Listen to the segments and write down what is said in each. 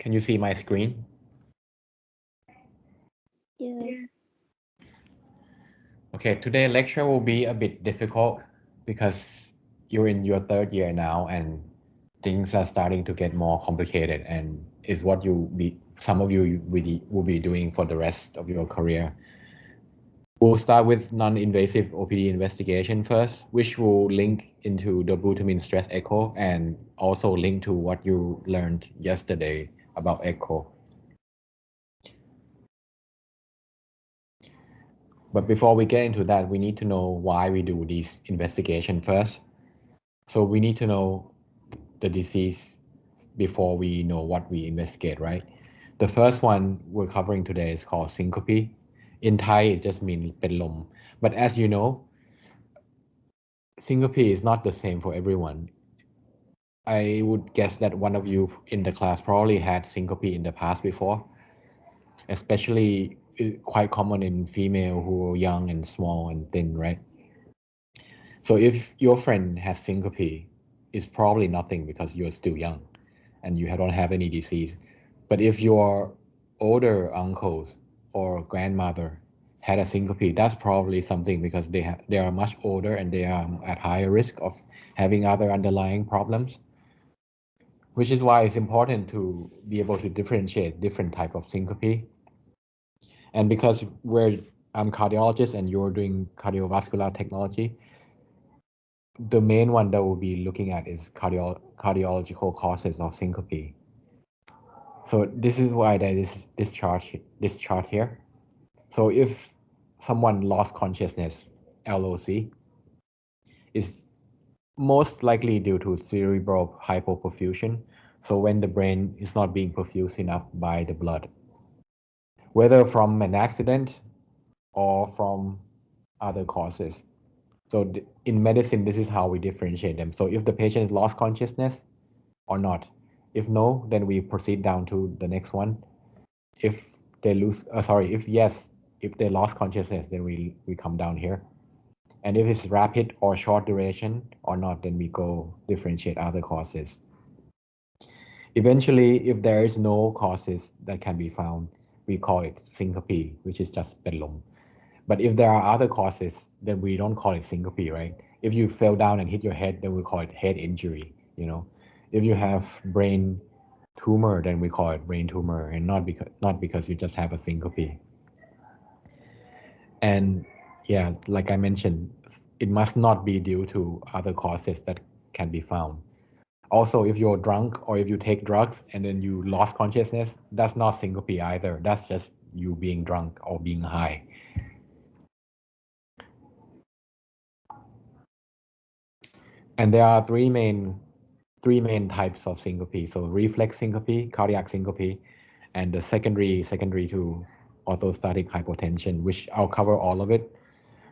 Can you see my screen? Yes. Okay, today lecture will be a bit difficult because you're in your third year now and things are starting to get more complicated and is what some of you will be doing for the rest of your career. We'll start with non-invasive OPD investigation first, which will link into the glutamine stress echo and also link to what you learned yesterday about echo. But before we get into that, we need to know why we do this investigation first. So we need to know the disease before we know what we investigate, right? The first one we're covering today is called syncope. In Thai, it just means เป็นลม. But as you know, syncope is not the same for everyone. I would guess that one of you in the class probably had syncope in the past before, especially quite common in female who are young and small and thin, right? So if your friend has syncope, it's probably nothing because you're still young and you don't have any disease. But if your older uncles or grandmother had a syncope, that's probably something because they are much older and they are at higher risk of having other underlying problems, which is why it's important to be able to differentiate different type of syncope. And because I'm cardiologist and you're doing cardiovascular technology, the main one that we'll be looking at is cardiological causes of syncope. So this is why there is this chart here. So if someone lost consciousness, LOC, is most likely due to cerebral hypoperfusion. So when the brain is not being perfused enough by the blood, whether from an accident or from other causes. So in medicine, this is how we differentiate them. So if the patient lost consciousness or not, if no, then we proceed down to the next one. If they if yes, if they lost consciousness, then we come down here. And if it's rapid or short duration or not, then we go differentiate other causes. Eventually, if there is no causes that can be found, we call it syncope, which is just เป็นลม. But if there are other causes, then we don't call it syncope, right? If you fell down and hit your head, then we call it head injury, you know? If you have brain tumor, then we call it brain tumor, and not because you just have a syncope. And yeah, like I mentioned, it must not be due to other causes that can be found. Also, if you're drunk or if you take drugs and then you lost consciousness, that's not syncope either. That's just you being drunk or being high. And there are three main types of syncope. So reflex syncope, cardiac syncope, and the secondary to orthostatic hypotension, which I'll cover all of it.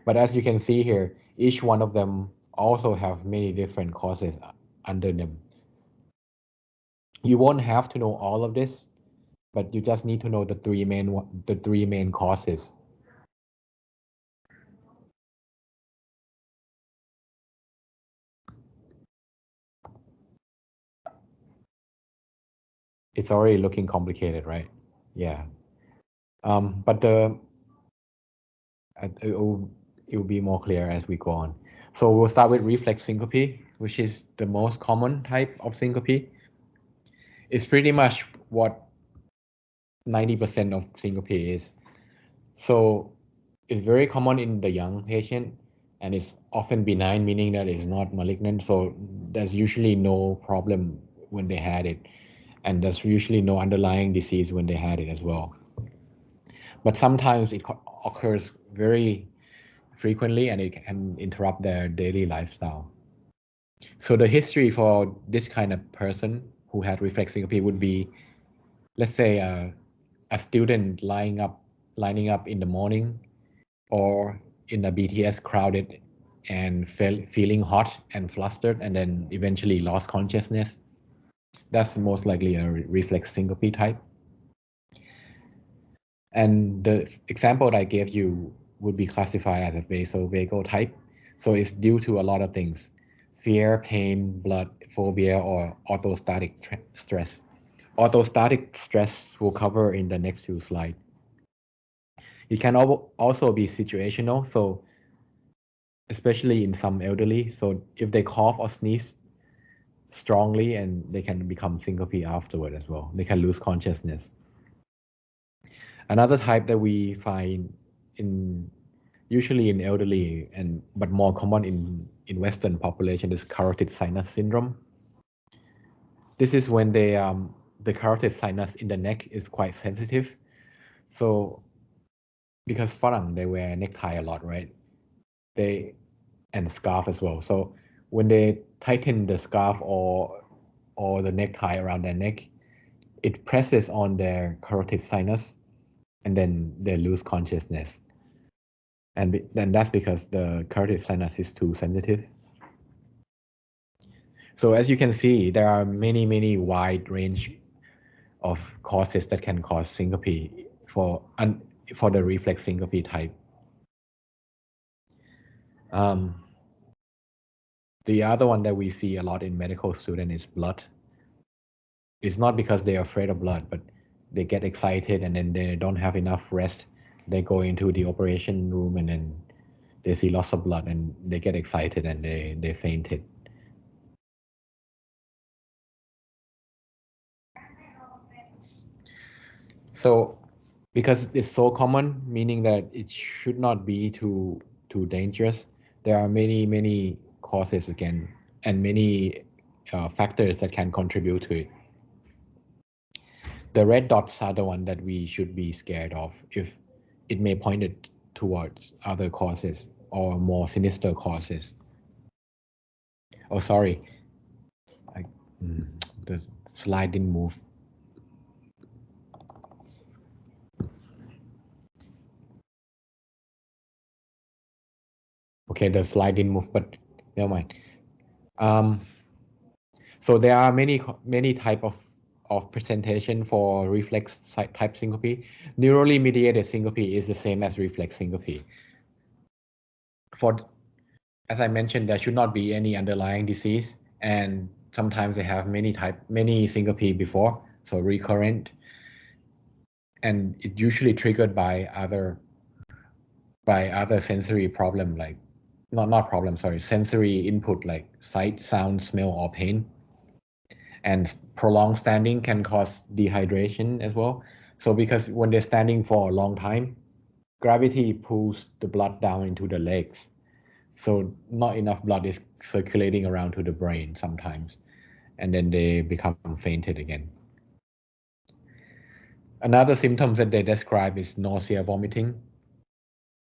But as you can see here, each one of them also have many different causes under them. You won't have to know all of this, but you just need to know the three main causes. It's already looking complicated, right? Yeah. But it will be more clear as we go on. So we'll start with reflex syncope, which is the most common type of syncope. It's pretty much what 90% of syncope is. So it's very common in the young patient and it's often benign, meaning that it's not malignant. So there's usually no problem when they had it. And there's usually no underlying disease when they had it as well. But sometimes it occurs very frequently and it can interrupt their daily lifestyle. So the history for this kind of person who had reflex syncope would be, let's say a student lining up in the morning or in a BTS crowded and feeling hot and flustered and then eventually lost consciousness. That's most likely a reflex syncope type. And the example that I gave you would be classified as a vasovagal type. So it's due to a lot of things: fear, pain, blood, phobia, or orthostatic stress. Orthostatic stress will cover in the next few slides. It can also be situational, so especially in some elderly. So if they cough or sneeze strongly, and they can become syncope afterward as well. They can lose consciousness. Another type that we find usually in elderly but more common in Western population is carotid sinus syndrome. This is when the carotid sinus in the neck is quite sensitive. So because Farang, they wear necktie a lot, right? And scarf as well. So when they tighten the scarf or the necktie around their neck, it presses on their carotid sinus, and then they lose consciousness. And then that's because the carotid sinus is too sensitive. So as you can see, there are many wide range of causes that can cause syncope for the reflex syncope type. The other one that we see a lot in medical students is blood. It's not because they're afraid of blood, but they get excited and then they don't have enough rest. They go into the operation room and then they see lots of blood and they get excited and they fainted. So because it's so common, meaning that it should not be too dangerous, there are many causes again and many factors that can contribute to it. The red dots are the one that we should be scared of if it may point it towards other causes or more sinister causes. Oh, sorry. The slide didn't move. Okay, the slide didn't move, but never mind. So there are many type of presentation for reflex type syncope. Neurally mediated syncope is the same as reflex syncope. As I mentioned, there should not be any underlying disease, and sometimes they have many syncope before, so recurrent, and it's usually triggered by other sensory problem, like not problem, sorry, sensory input like sight, sound, smell, or pain. And prolonged standing can cause dehydration as well. So because when they're standing for a long time, gravity pulls the blood down into the legs. So not enough blood is circulating around to the brain sometimes, and then they become fainted again. Another symptom that they describe is nausea vomiting.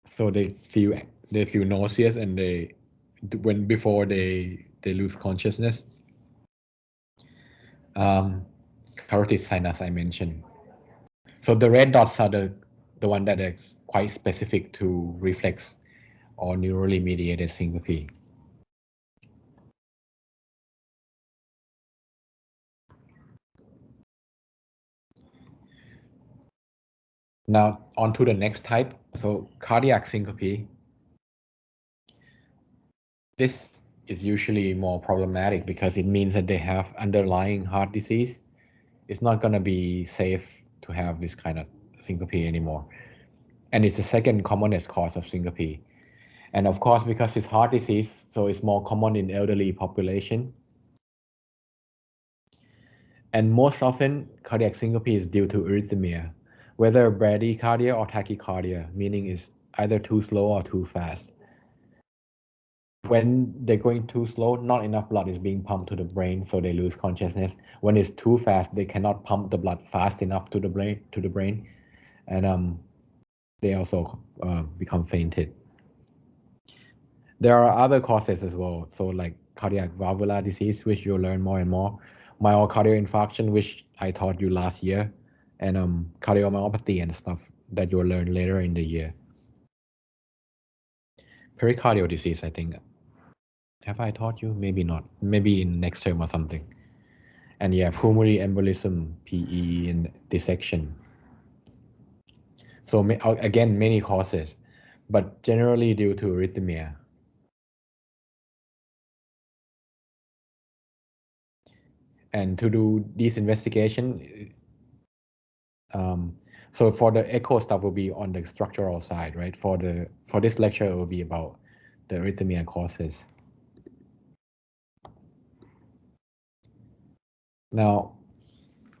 So they feel nauseous and before they lose consciousness. Carotid sinus I mentioned. So the red dots are the one that is quite specific to reflex or neurally mediated syncope. Now on to the next type. So cardiac syncope. This is usually more problematic because it means that they have underlying heart disease. It's not going to be safe to have this kind of syncope anymore. And it's the second commonest cause of syncope. And of course, because it's heart disease, so it's more common in elderly population. And most often, cardiac syncope is due to arrhythmia, whether bradycardia or tachycardia, meaning it's either too slow or too fast. When they're going too slow, not enough blood is being pumped to the brain, so they lose consciousness. When it's too fast, they cannot pump the blood fast enough to the brain, and they also become fainted. There are other causes as well, so like cardiac valvular disease, which you'll learn more and more, myocardial infarction, which I taught you last year, and cardiomyopathy and stuff that you'll learn later in the year. Pericardial disease, I think. Have I taught you? Maybe not. Maybe in next term or something. And yeah, pulmonary embolism, PE, and dissection. So again, many causes, but generally due to And to do this investigation, so for the echo stuff will be on the structural side, right? For this lecture, it will be about the arrhythmia causes. Now,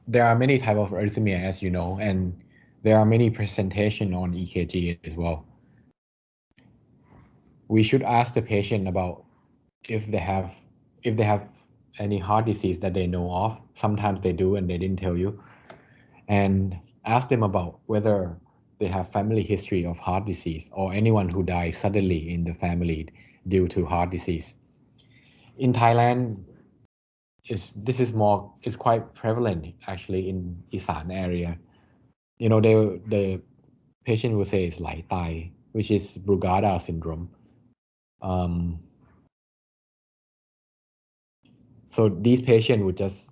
there are many types of arrhythmia, as you know, and there are many presentations on EKG as well. We should ask the patient about if they have any heart disease that they know of. Sometimes they do and they didn't tell you. And ask them about whether they have family history of heart disease or anyone who dies suddenly in the family due to heart disease. In Thailand, this is quite prevalent actually in Isan area. You know, the patient will say it's Lai Tai, which is Brugada syndrome. So these patients would just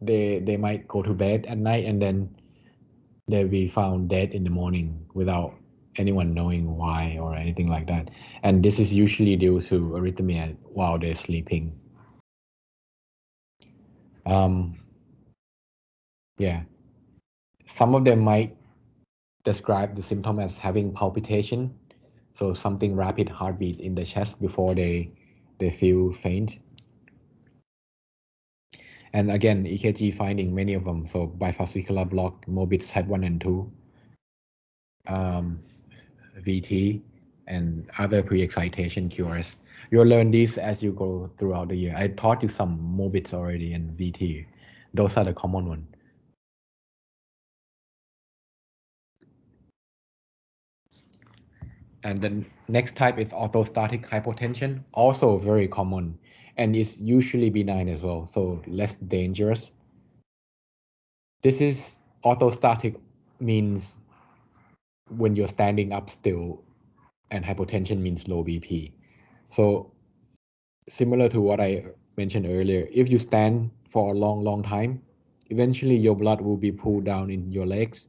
they might go to bed at night and then they'll be found dead in the morning without anyone knowing why or anything like that. And this is usually due to arrhythmia while they're sleeping. Yeah, some of them might describe the symptom as having palpitation, so something rapid heartbeat in the chest before they feel faint. And again, EKG finding many of them, so bifascicular block, morbid type 1 and 2, VT, and other pre-excitation QRS. You'll learn these as you go throughout the year. I taught you some morbids already and VT. Those are the common ones. And the next type is orthostatic hypotension, also very common, and is usually benign as well, so less dangerous. This is orthostatic, means when you're standing up still, and hypotension means low BP. So similar to what I mentioned earlier, if you stand for a long time, eventually your blood will be pulled down in your legs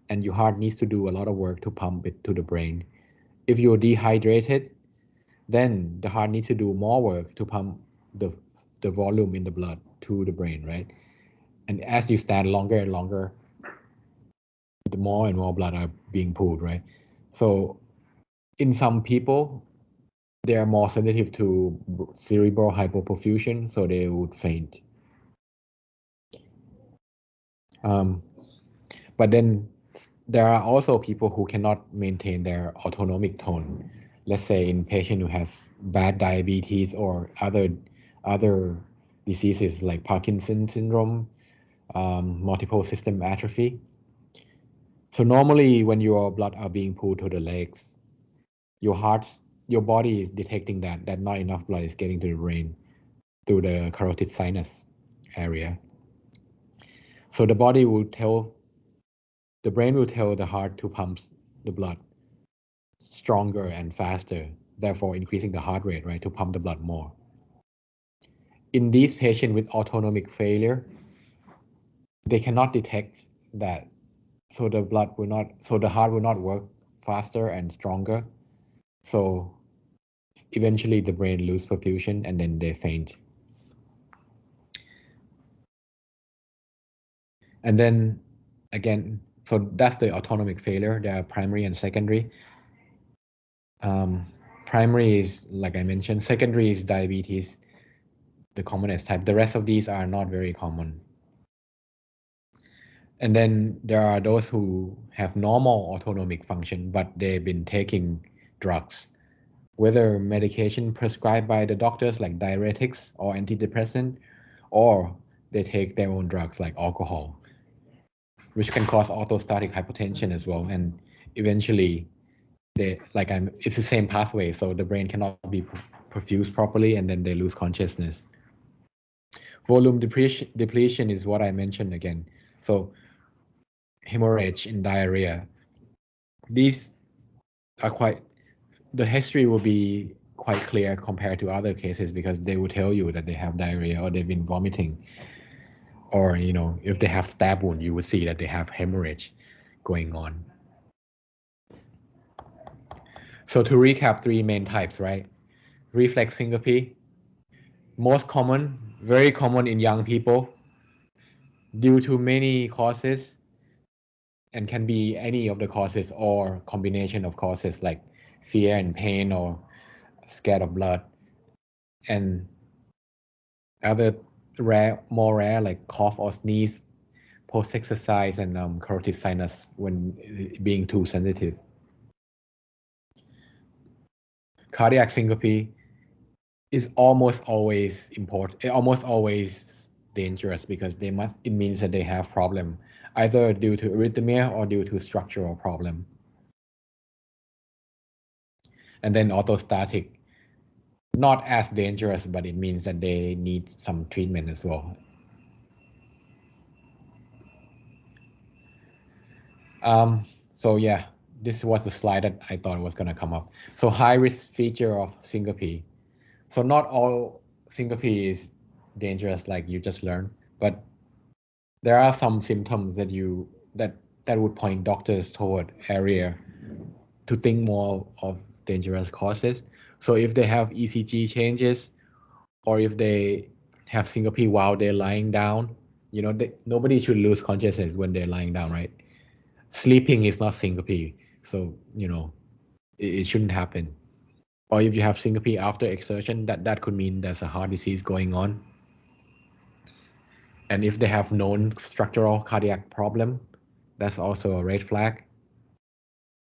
and your heart needs to do a lot of work to pump it to the brain. If you're dehydrated, then the heart needs to do more work to pump the volume in the blood to the brain, right? And as you stand longer and longer, the more and more blood are being pulled, right? So in some people, they are more sensitive to cerebral hypoperfusion, so they would faint. But then there are also people who cannot maintain their autonomic tone. Let's say in patient who has bad diabetes or other diseases like Parkinson's syndrome, multiple system atrophy. So normally when your blood are being pulled to the legs, your body is detecting that not enough blood is getting to the brain through the carotid sinus area. So the brain will tell the heart to pump the blood stronger and faster, therefore increasing the heart rate, right, to pump the blood more. In these patients with autonomic failure, they cannot detect that, so the heart will not work faster and stronger. So eventually the brain loses perfusion and then they faint. And then again, so that's the autonomic failure. There are primary and secondary. Primary is, like I mentioned, secondary is diabetes, the commonest type. The rest of these are not very common. And then there are those who have normal autonomic function, but they've been taking drugs, whether medication prescribed by the doctors like diuretics or antidepressant, or they take their own drugs like alcohol, which can cause orthostatic hypotension as well. And eventually it's the same pathway, so the brain cannot be perfused properly and then they lose consciousness. Volume depletion is what I mentioned again. So hemorrhage and diarrhea, these are the history will be quite clear compared to other cases because they will tell you that they have diarrhea or they've been vomiting, or if they have stab wound, you would see that they have hemorrhage going on. So to recap, 3 main types, right? Reflex syncope, most common Very common in young people due to many causes, and can be any of the causes or combination of causes like fear and pain or scared of blood, and other more rare like cough or sneeze post-exercise, and carotid sinus when being too sensitive. Cardiac syncope is almost always dangerous because it means that they have problem either due to arrhythmia or due to structural problem. And then autostatic, not as dangerous, but it means that they need some treatment as well. So yeah, this was the slide that I thought was gonna come up. So high risk feature of syncope. So not all syncope is dangerous like you just learned, but there are some symptoms that would point doctors toward area to think more of dangerous causes. So if they have ECG changes, or if they have syncope while they're lying down, nobody should lose consciousness when they're lying down, right? Sleeping is not syncope, so it shouldn't happen. Or if you have syncope after exertion, that could mean there's a heart disease going on. And if they have known structural cardiac problem, that's also a red flag.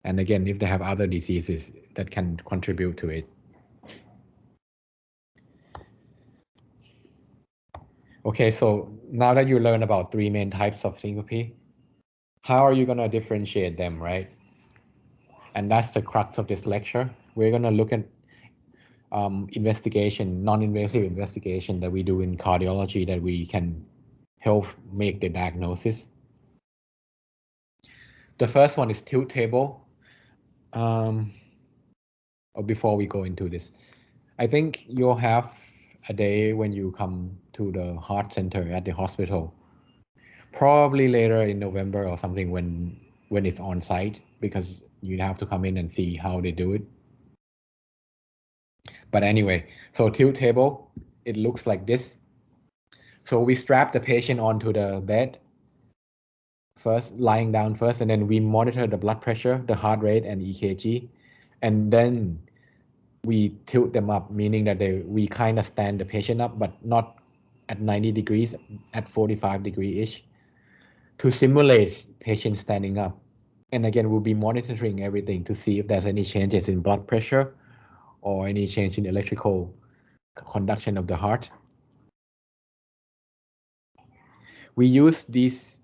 And again, if they have other diseases that can contribute to it. Okay, so now that you learn about 3 main types of syncope, how are you going to differentiate them, right? And that's the crux of this lecture. We're going to look at investigation, non-invasive investigation that we do in cardiology that we can help make the diagnosis. The first one is tilt table. Before we go into this, I think you'll have a day when you come to the heart center at the hospital, probably later in November or something when it's on site, because you have to come in and see how they do it. But anyway, so tilt table, it looks like this. So we strap the patient onto the bed first, lying down first, and then we monitor the blood pressure, the heart rate, and EKG, and then we tilt them up, meaning that we kind of stand the patient up, but not at 90 degrees, at 45 degree-ish, to simulate patient standing up. And again, we'll be monitoring everything to see if there's any changes in blood pressure or any change in electrical conduction of the heart. We use these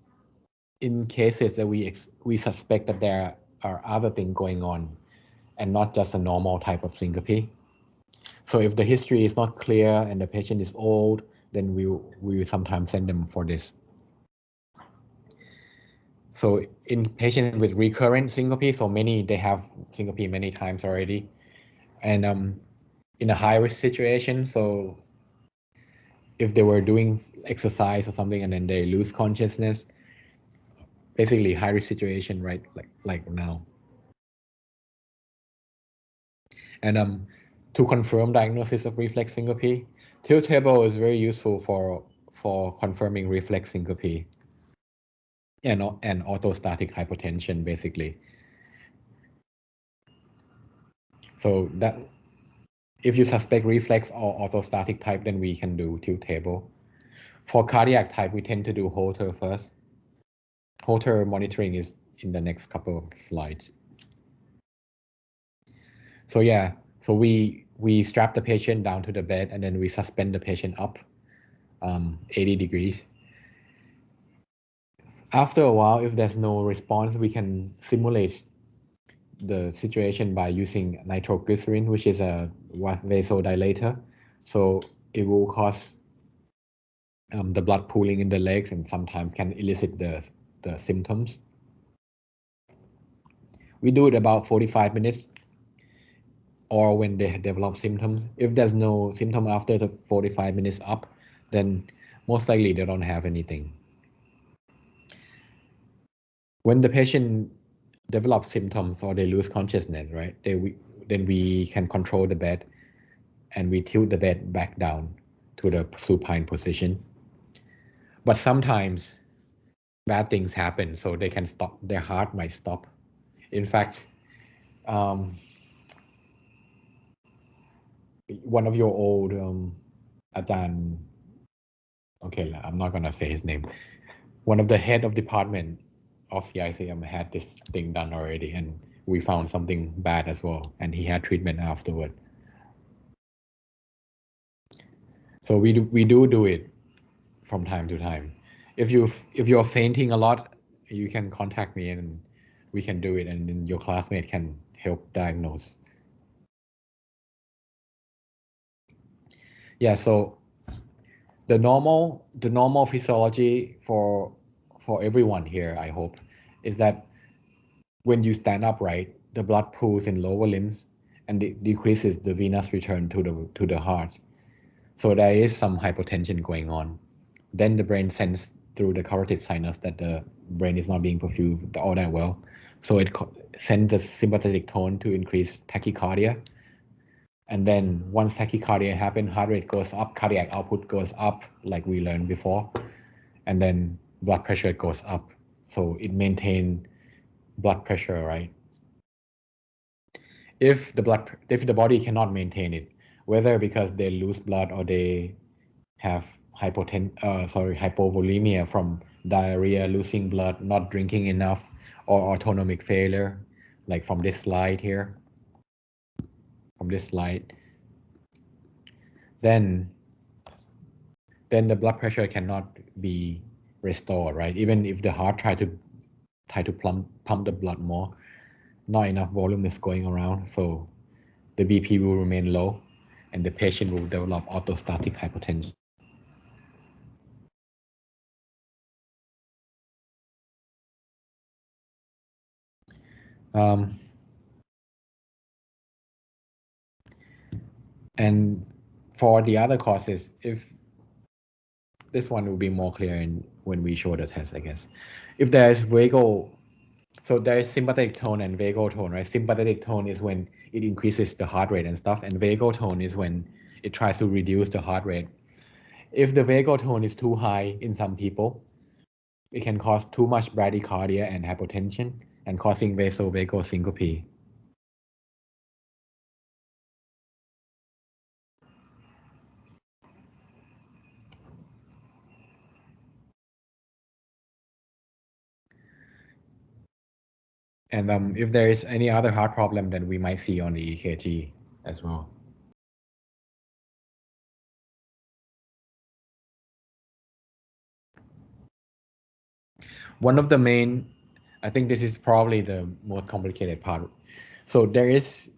in cases that we suspect that there are other things going on and not just a normal type of syncope. So if the history is not clear and the patient is old, then we will sometimes send them for this. So in patients with recurrent syncope, so they have syncope many times already, and in a high risk situation, so if they were doing exercise or something and then they lose consciousness, basically high risk situation, right? Like now. And to confirm diagnosis of reflex syncope, tilt table is very useful for confirming reflex syncope and orthostatic hypotension, basically. So that if you suspect reflex or orthostatic type, then we can do tilt table. For cardiac type, we tend to do Holter first. Holter monitoring is in the next couple of slides. So yeah, so we strap the patient down to the bed and then we suspend the patient up 80 degrees. After a while, if there's no response, we can simulate the situation by using nitroglycerin, which is a vasodilator. So it will cause the blood pooling in the legs and sometimes can elicit the symptoms. We do it about 45 minutes or when they develop symptoms. If there's no symptom after the 45 minutes up, then most likely they don't have anything. When the patient develops symptoms or they lose consciousness, right, then we can control the bed and we tilt the bed back down to the supine position. But sometimes bad things happen, so they can stop, their heart might stop. In fact, one of your old Ajahn, okay, I'm not gonna say his name. One of the head of department of CICM had this thing done already, and we found something bad as well, and he had treatment afterward. So we do it from time to time. If you're fainting a lot, you can contact me and we can do it, and then your classmate can help diagnose. Yeah, so the normal physiology for everyone here, I hope, is that when you stand upright, the blood pools in lower limbs and decreases the venous return to the heart. So there is some hypotension going on. Then the brain sends through the carotid sinus that the brain is not being perfused all that well. So it sends the sympathetic tone to increase tachycardia. And then once tachycardia happens, heart rate goes up, cardiac output goes up, like we learned before. And then blood pressure goes up. So it maintains blood pressure, right? If the body cannot maintain it, whether because they lose blood or they have hypovolemia from diarrhea, losing blood, not drinking enough, or autonomic failure, like from this slide here, then the blood pressure cannot be restored, right? Even if the heart try to pump the blood more, not enough volume is going around, so the BP will remain low, and the patient will develop orthostatic hypotension. And for the other causes, if this one will be more clear when we show the test, I guess. If there is vagal, so there is sympathetic tone and vagal tone, right? Sympathetic tone is when it increases the heart rate and stuff, and vagal tone is when it tries to reduce the heart rate. If the vagal tone is too high in some people, it can cause too much bradycardia and hypotension and causing vasovagal syncope. And if there is any other heart problem, then we might see on the EKG as well. One of the main, I think this is probably the most complicated part. So there is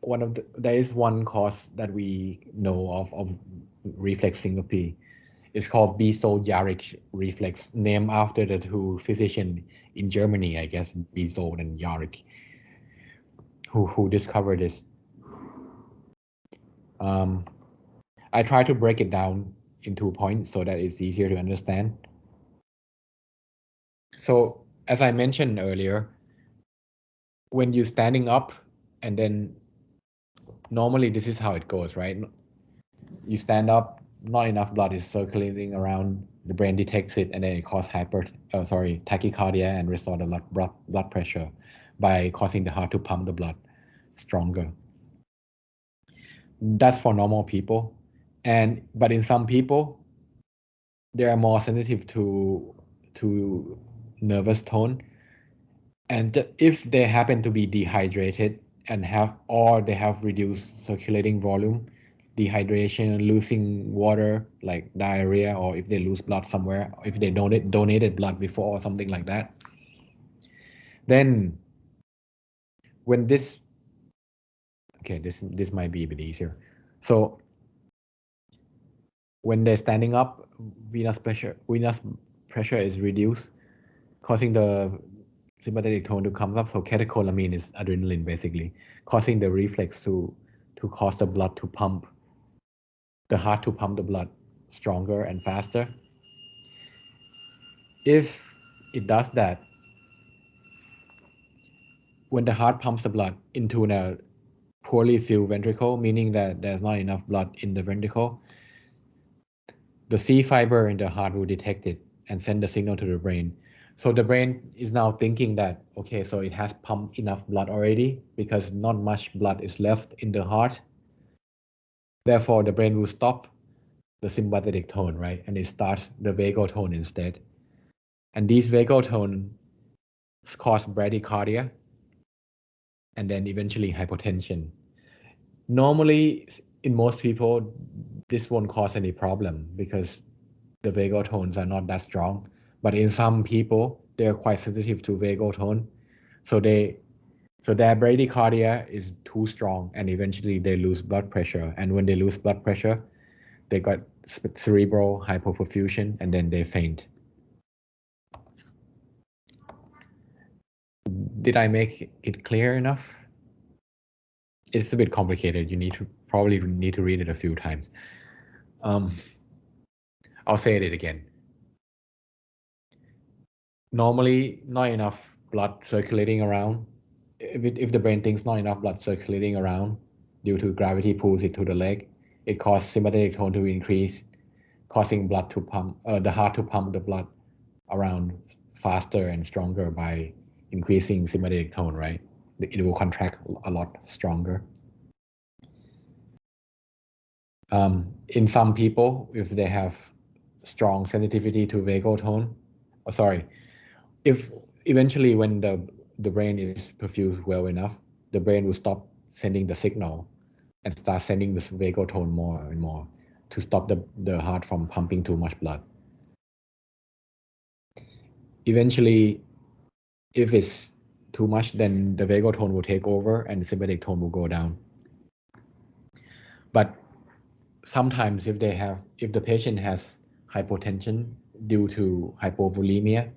one cause that we know of reflex syncope. It's called Bezold-Yarick reflex, named after the two physicians in Germany, I guess, Bezold and Yarick, who discovered this. I try to break it down into points so that it's easier to understand. So as I mentioned earlier, when you're standing up, and then normally this is how it goes, right? You stand up, not enough blood is circulating around, the brain detects it, and then it causes tachycardia and restore the blood pressure by causing the heart to pump the blood stronger. That's for normal people. But in some people, they are more sensitive to nervous tone. And if they happen to be dehydrated and they have reduced circulating volume, dehydration, losing water, like diarrhea, or if they lose blood somewhere, if they donated blood before or something like that, then when this might be a bit easier. So when they're standing up, venous pressure is reduced, causing the sympathetic tone to come up. So catecholamine is adrenaline, basically, causing the reflex to cause the blood to pump, the heart to pump the blood stronger and faster. If it does that, when the heart pumps the blood into a poorly filled ventricle, meaning that there's not enough blood in the ventricle, the C fiber in the heart will detect it and send the signal to the brain. So the brain is now thinking that, okay, so it has pumped enough blood already because not much blood is left in the heart. Therefore, the brain will stop the sympathetic tone, right? And it starts the vagal tone instead. And these vagal tones cause bradycardia and then eventually hypotension. Normally, in most people, this won't cause any problem because the vagal tones are not that strong. But in some people, they're quite sensitive to vagal tone. So their bradycardia is too strong and eventually they lose blood pressure. And when they lose blood pressure, they got cerebral hypoperfusion and then they faint. Did I make it clear enough? It's a bit complicated. You probably need to read it a few times. I'll say it again. Normally, not enough blood circulating around. If the brain thinks not enough blood circulating around due to gravity pulls it to the leg, it causes sympathetic tone to increase, causing blood to pump, the heart to pump the blood around faster and stronger by increasing sympathetic tone, right? It will contract a lot stronger. In some people, if they have strong sensitivity to vagal tone, if eventually when the brain is perfused well enough, the brain will stop sending the signal and start sending the vagal tone more and more to stop the heart from pumping too much blood. Eventually, if it's too much, then the vagal tone will take over and the sympathetic tone will go down. But sometimes if the patient has hypotension due to hypovolemia,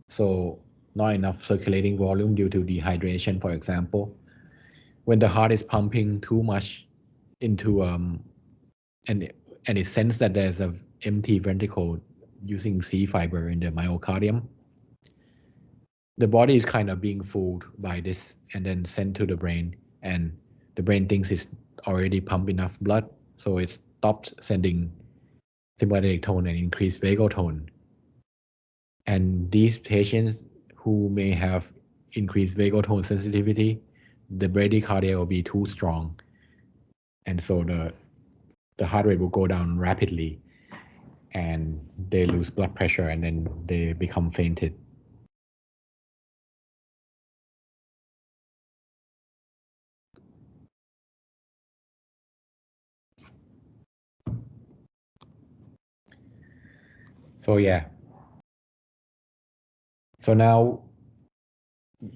so not enough circulating volume due to dehydration, for example, when the heart is pumping too much into and it senses that there's a empty ventricle using C fiber in the myocardium, the body is kind of being fooled by this and then sent to the brain, and the brain thinks it's already pumped enough blood, so it stops sending sympathetic tone and increased vagal tone. And these patients who may have increased vagal tone sensitivity, the bradycardia will be too strong, and so the heart rate will go down rapidly, and they lose blood pressure, and then they become fainted. So yeah. So now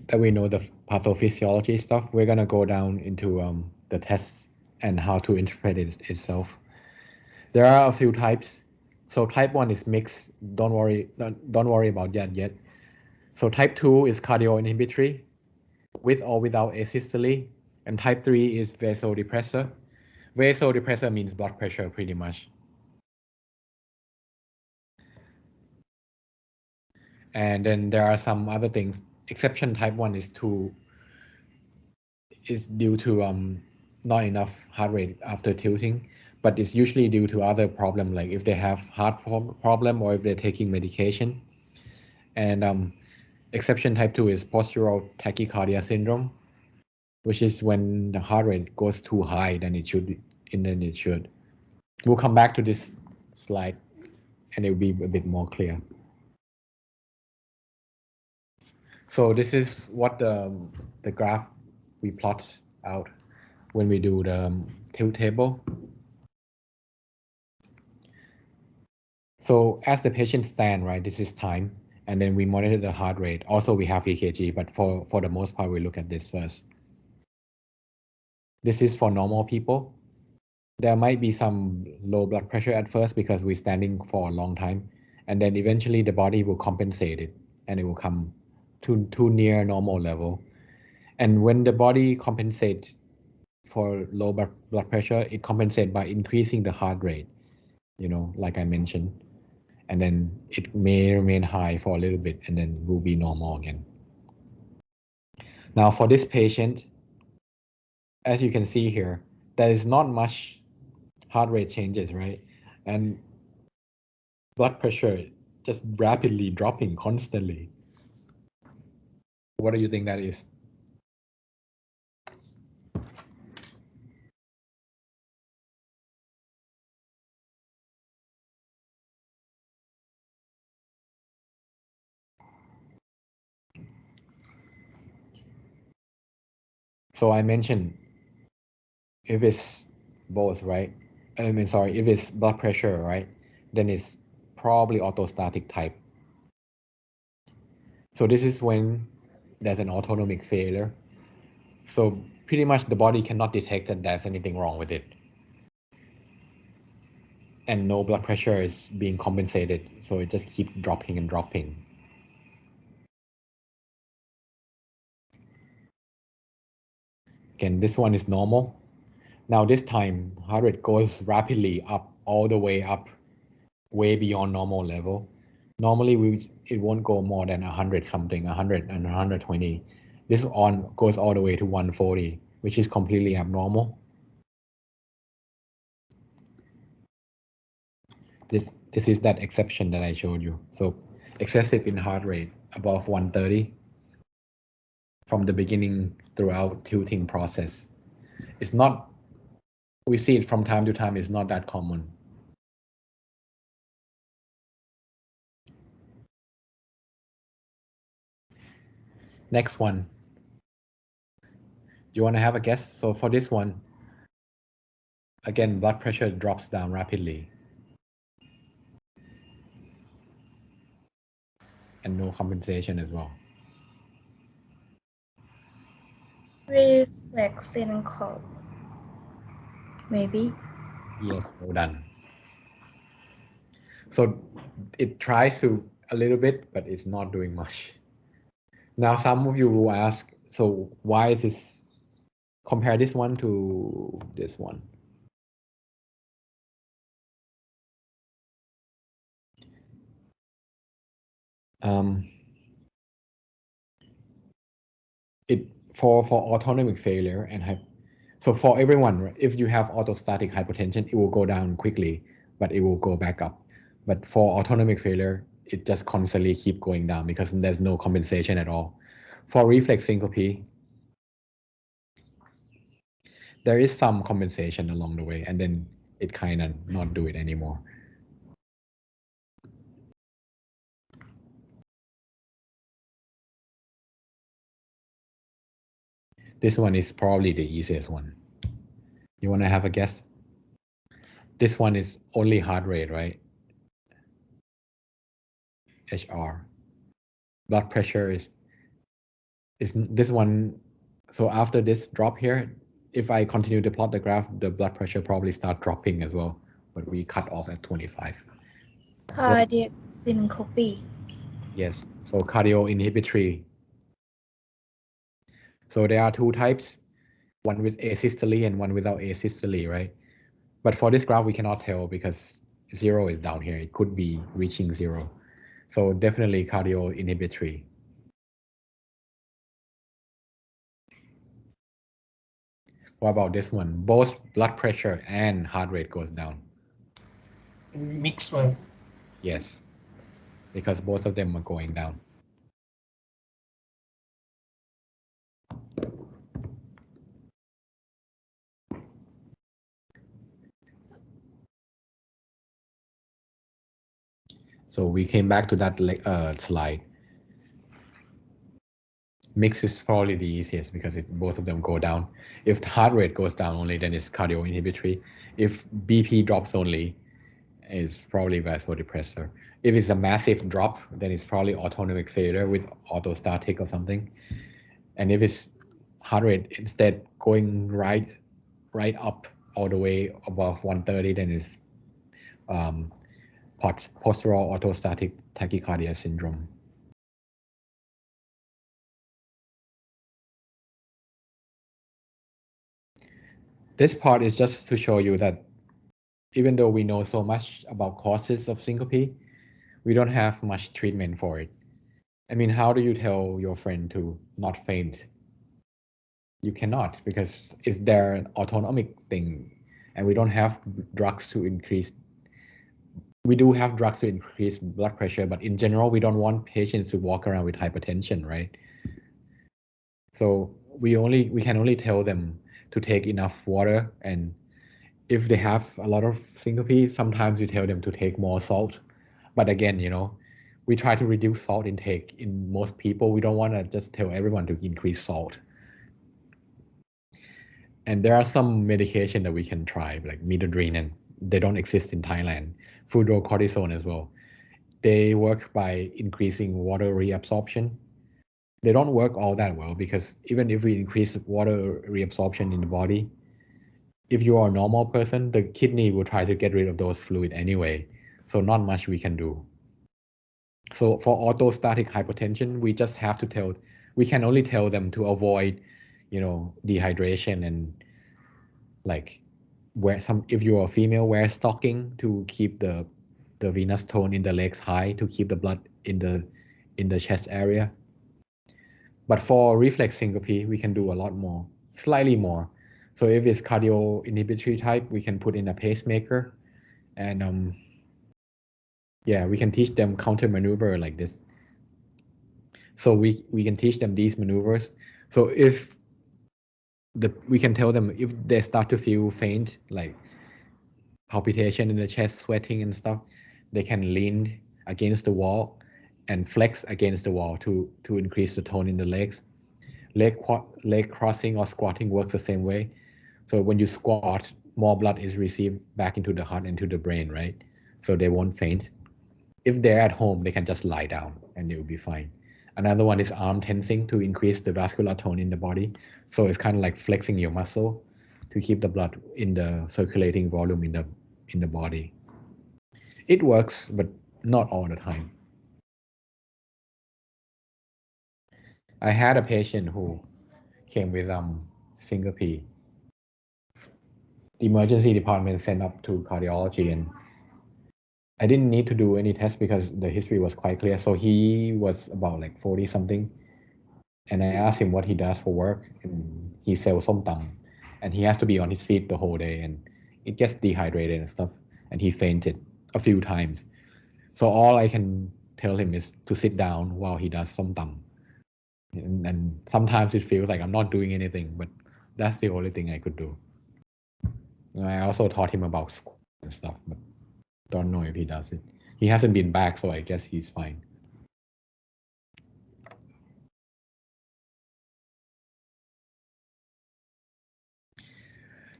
that we know the pathophysiology stuff, we're gonna go down into the tests and how to interpret it itself. There are a few types. So type 1 is mixed. Don't worry about that yet. So type 2 is cardio-inhibitory with or without asystole. And type 3 is vasodepressor. Vasodepressor means blood pressure pretty much. And then there are some other things. Exception type 1 is due to not enough heart rate after tilting, but it's usually due to other problem, like if they have heart problem or if they're taking medication. And exception type 2 is postural tachycardia syndrome, which is when the heart rate goes too high than it should. We'll come back to this slide and it will be a bit more clear. So this is what the graph we plot out when we do the tilt table. So as the patient stand, right, this is time, and then we monitor the heart rate. Also, we have EKG, but for the most part, we look at this first. This is for normal people. There might be some low blood pressure at first because we're standing for a long time, and then eventually the body will compensate it, and it will come to near normal level. And when the body compensates for low blood pressure, it compensates by increasing the heart rate, like I mentioned. And then it may remain high for a little bit and then will be normal again. Now for this patient, as you can see here, there is not much heart rate changes, right? And blood pressure just rapidly dropping constantly. What do you think that is? So I mentioned if it's both, right? I mean, sorry, if it's blood pressure, right? Then it's probably orthostatic type. So this is when there's an autonomic failure. So pretty much the body cannot detect that there's anything wrong with it. And no blood pressure is being compensated. So it just keeps dropping and dropping. Again, this one is normal. Now this time, heart rate goes rapidly up, all the way up, way beyond normal level. Normally, it won't go more than 100 something, 100 and 120. This on goes all the way to 140, which is completely abnormal. This is that exception that I showed you. So excessive in heart rate above 130 from the beginning throughout tilting process. It's not, we see it from time to time, it's not that common. Next one. You want to have a guess? So for this one, again, blood pressure drops down rapidly. And no compensation as well. Reflex Syncope. Maybe. Yes, well done. So it tries to a little bit, but it's not doing much. Now, some of you will ask, so why is this, compare this one to this one? It for autonomic failure and so for everyone, if you have orthostatic hypotension, it will go down quickly, but it will go back up. But for autonomic failure, it just constantly keep going down because there's no compensation at all. For reflex syncope, there is some compensation along the way, and then it kind of not do it anymore. This one is probably the easiest one. You want to have a guess? This one is only heart rate, right? HR. Blood pressure is this one. So after this drop here, if I continue to plot the graph, the blood pressure probably start dropping as well, but we cut off at 25. Cardiac syncope. Yes, so cardio inhibitory. So there are two types, one with asystole and one without asystole, right? But for this graph, we cannot tell because 0 is down here. It could be reaching 0. So definitely cardio inhibitory. What about this one? Both blood pressure and heart rate goes down. Mixed one. Yes, because both of them are going down. So we came back to that slide. Mix is probably the easiest because both of them go down. If the heart rate goes down only, then it's cardio inhibitory. If BP drops only, it's probably vasodepressor. If it's a massive drop, then it's probably autonomic failure with orthostatic or something. And if it's heart rate instead going right up all the way above 130, then it's postural orthostatic tachycardia syndrome. This part is just to show you that even though we know so much about causes of syncope, we don't have much treatment for it. I mean, how do you tell your friend to not faint? You cannot, because it's their autonomic thing, and we don't have drugs to increase. we do have drugs to increase blood pressure, but in general, we don't want patients to walk around with hypertension, right? So we can only tell them to take enough water, and if they have a lot of syncope, sometimes we tell them to take more salt. But again, we try to reduce salt intake in most people. We don't want to just tell everyone to increase salt. And there are some medication that we can try, like midodrine, and they don't exist in Thailand. Fludrocortisone as well. They work by increasing water reabsorption. They don't work all that well because even if we increase water reabsorption in the body, if you are a normal person, the kidney will try to get rid of those fluid anyway. So not much we can do. So for orthostatic hypotension, we can only tell them to avoid, dehydration, and like if you're a female, wear stocking to keep the venous tone in the legs high, to keep the blood in the chest area. But for reflex syncope, we can do a lot more, slightly more. So if it's cardio inhibitory type, we can put in a pacemaker, and yeah, we can teach them counter maneuver like this. So we can teach them these maneuvers. So we can tell them if they start to feel faint, like palpitation in the chest, sweating and stuff, they can lean against the wall and flex against the wall to increase the tone in the legs. Leg crossing or squatting works the same way. So when you squat, more blood is received back into the heart and to the brain, right? So they won't faint. If they're at home, they can just lie down and it will be fine. Another one is arm tensing to increase the vascular tone in the body. So it's kind of like flexing your muscle to keep the blood in the circulating volume in the body. It works, but not all the time. I had a patient who came with syncope. The emergency department sent up to cardiology, and I didn't need to do any tests because the history was quite clear. So he was about like 40 something, and I asked him what he does for work, and he sells som tam, and he has to be on his feet the whole day, and it gets dehydrated and stuff, and he fainted a few times. So all I can tell him is to sit down while he does som tam. And sometimes it feels like I'm not doing anything, but that's the only thing I could do. I also taught him about squat and stuff, but don't know if he does it. He hasn't been back, so I guess he's fine.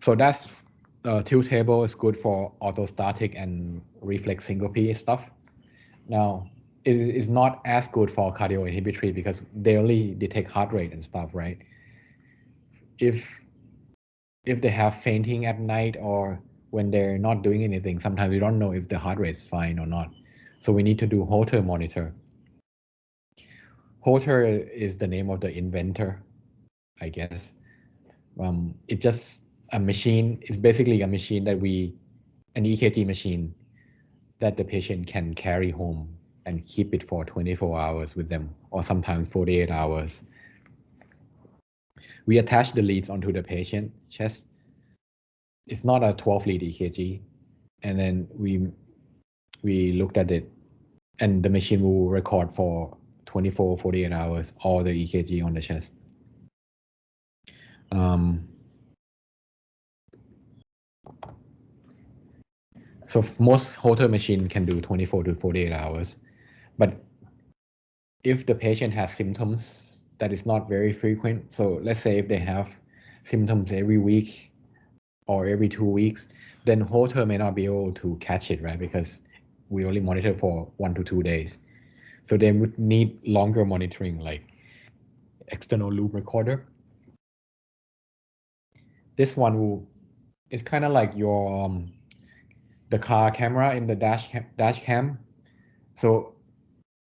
So that's tilt table is good for orthostatic and reflex syncope stuff. Now, it is not as good for cardio inhibitory because they only detect heart rate and stuff, right? If they have fainting at night or when they're not doing anything, sometimes we don't know if the heart rate is fine or not. So we need to do Holter monitor. Holter is the name of the inventor, I guess. It's just a machine. It's basically a machine an EKG machine that the patient can carry home and keep it for 24 hours with them, or sometimes 48 hours. We attach the leads onto the patient chest. It's not a 12-lead EKG. And then we looked at it, and the machine will record for 24, 48 hours, all the EKG on the chest. So most Holter machine can do 24 to 48 hours. But if the patient has symptoms that is not very frequent, so let's say if they have symptoms every week or every 2 weeks, then Holter may not be able to catch it, right? Because we only monitor for 1 to 2 days. So they would need longer monitoring, like external loop recorder. This one is kind of like your the car camera in the dash cam. So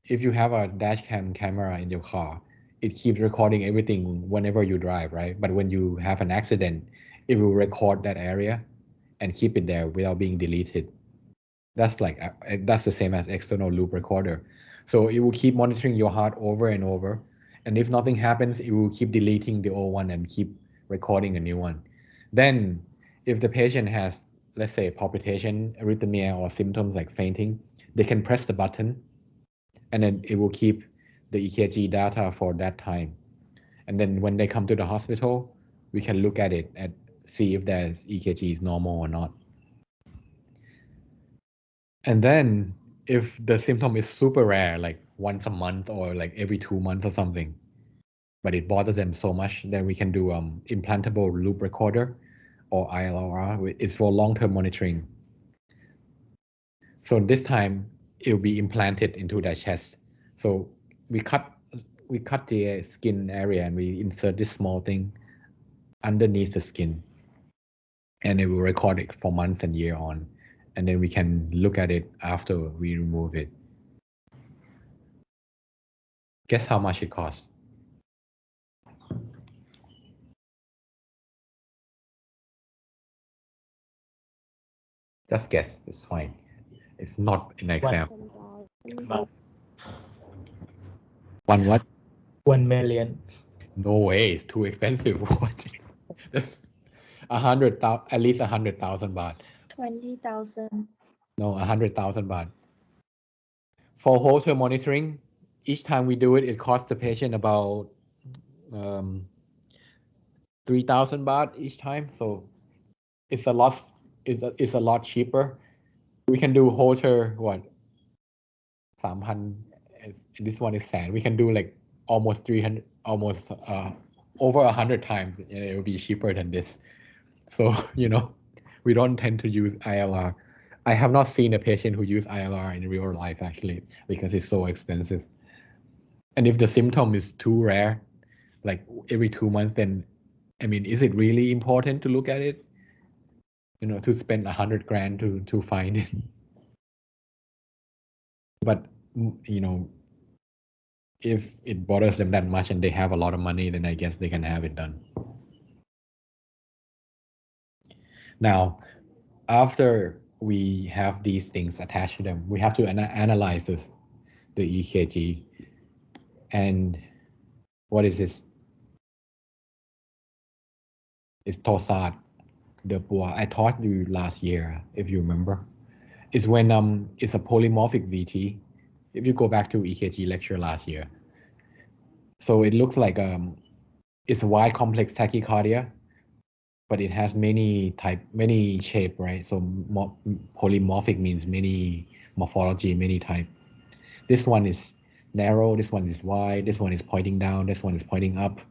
if you have a dash cam camera in your car, it keeps recording everything whenever you drive, right? But when you have an accident, it will record that area and keep it there without being deleted. That's the same as external loop recorder. So it will keep monitoring your heart over and over. And if nothing happens, it will keep deleting the old one and keep recording a new one. Then if the patient has let's say palpitation, arrhythmia, or symptoms like fainting, they can press the button and then it will keep the EKG data for that time. And then when they come to the hospital, we can look at it and see if their EKG is normal or not. And then if the symptom is super rare, like once a month or like every 2 months or something, but it bothers them so much, then we can do implantable loop recorder or ILR. It's for long-term monitoring. So this time it will be implanted into their chest. So we cut the skin area and we insert this small thing underneath the skin, and it will record it for months and year on, and then we can look at it after we remove it. Guess how much it costs? Just guess, it's fine. It's not an exam. One what? 1 million. No way, it's too expensive. What? That's 100,000, at least 100,000 baht. 20,000. No, 100,000 baht. For Holter monitoring, each time we do it, it costs the patient about 3,000 baht each time. So it's a lot. It's a lot cheaper. We can do Holter what? 3,000. This one is sad. We can do like almost 300, almost over 100 times, and it will be cheaper than this. So we don't tend to use ILR. I have not seen a patient who use ILR in real life actually, because it's so expensive. And if the symptom is too rare, like every 2 months, then I mean, is it really important to look at it? To spend 100 grand to find it. But if it bothers them that much and they have a lot of money, then I guess they can have it done. Now, after we have these things attached to them, we have to analyze the EKG. And what is this? It's Tosat, the Pua. I taught you last year, if you remember. It's when it's a polymorphic VT. If you go back to EKG lecture last year. So it looks like it's a wide complex tachycardia, but it has many shape, right? So polymorphic means many morphology, many type. This one is narrow, this one is wide, this one is pointing down, this one is pointing up.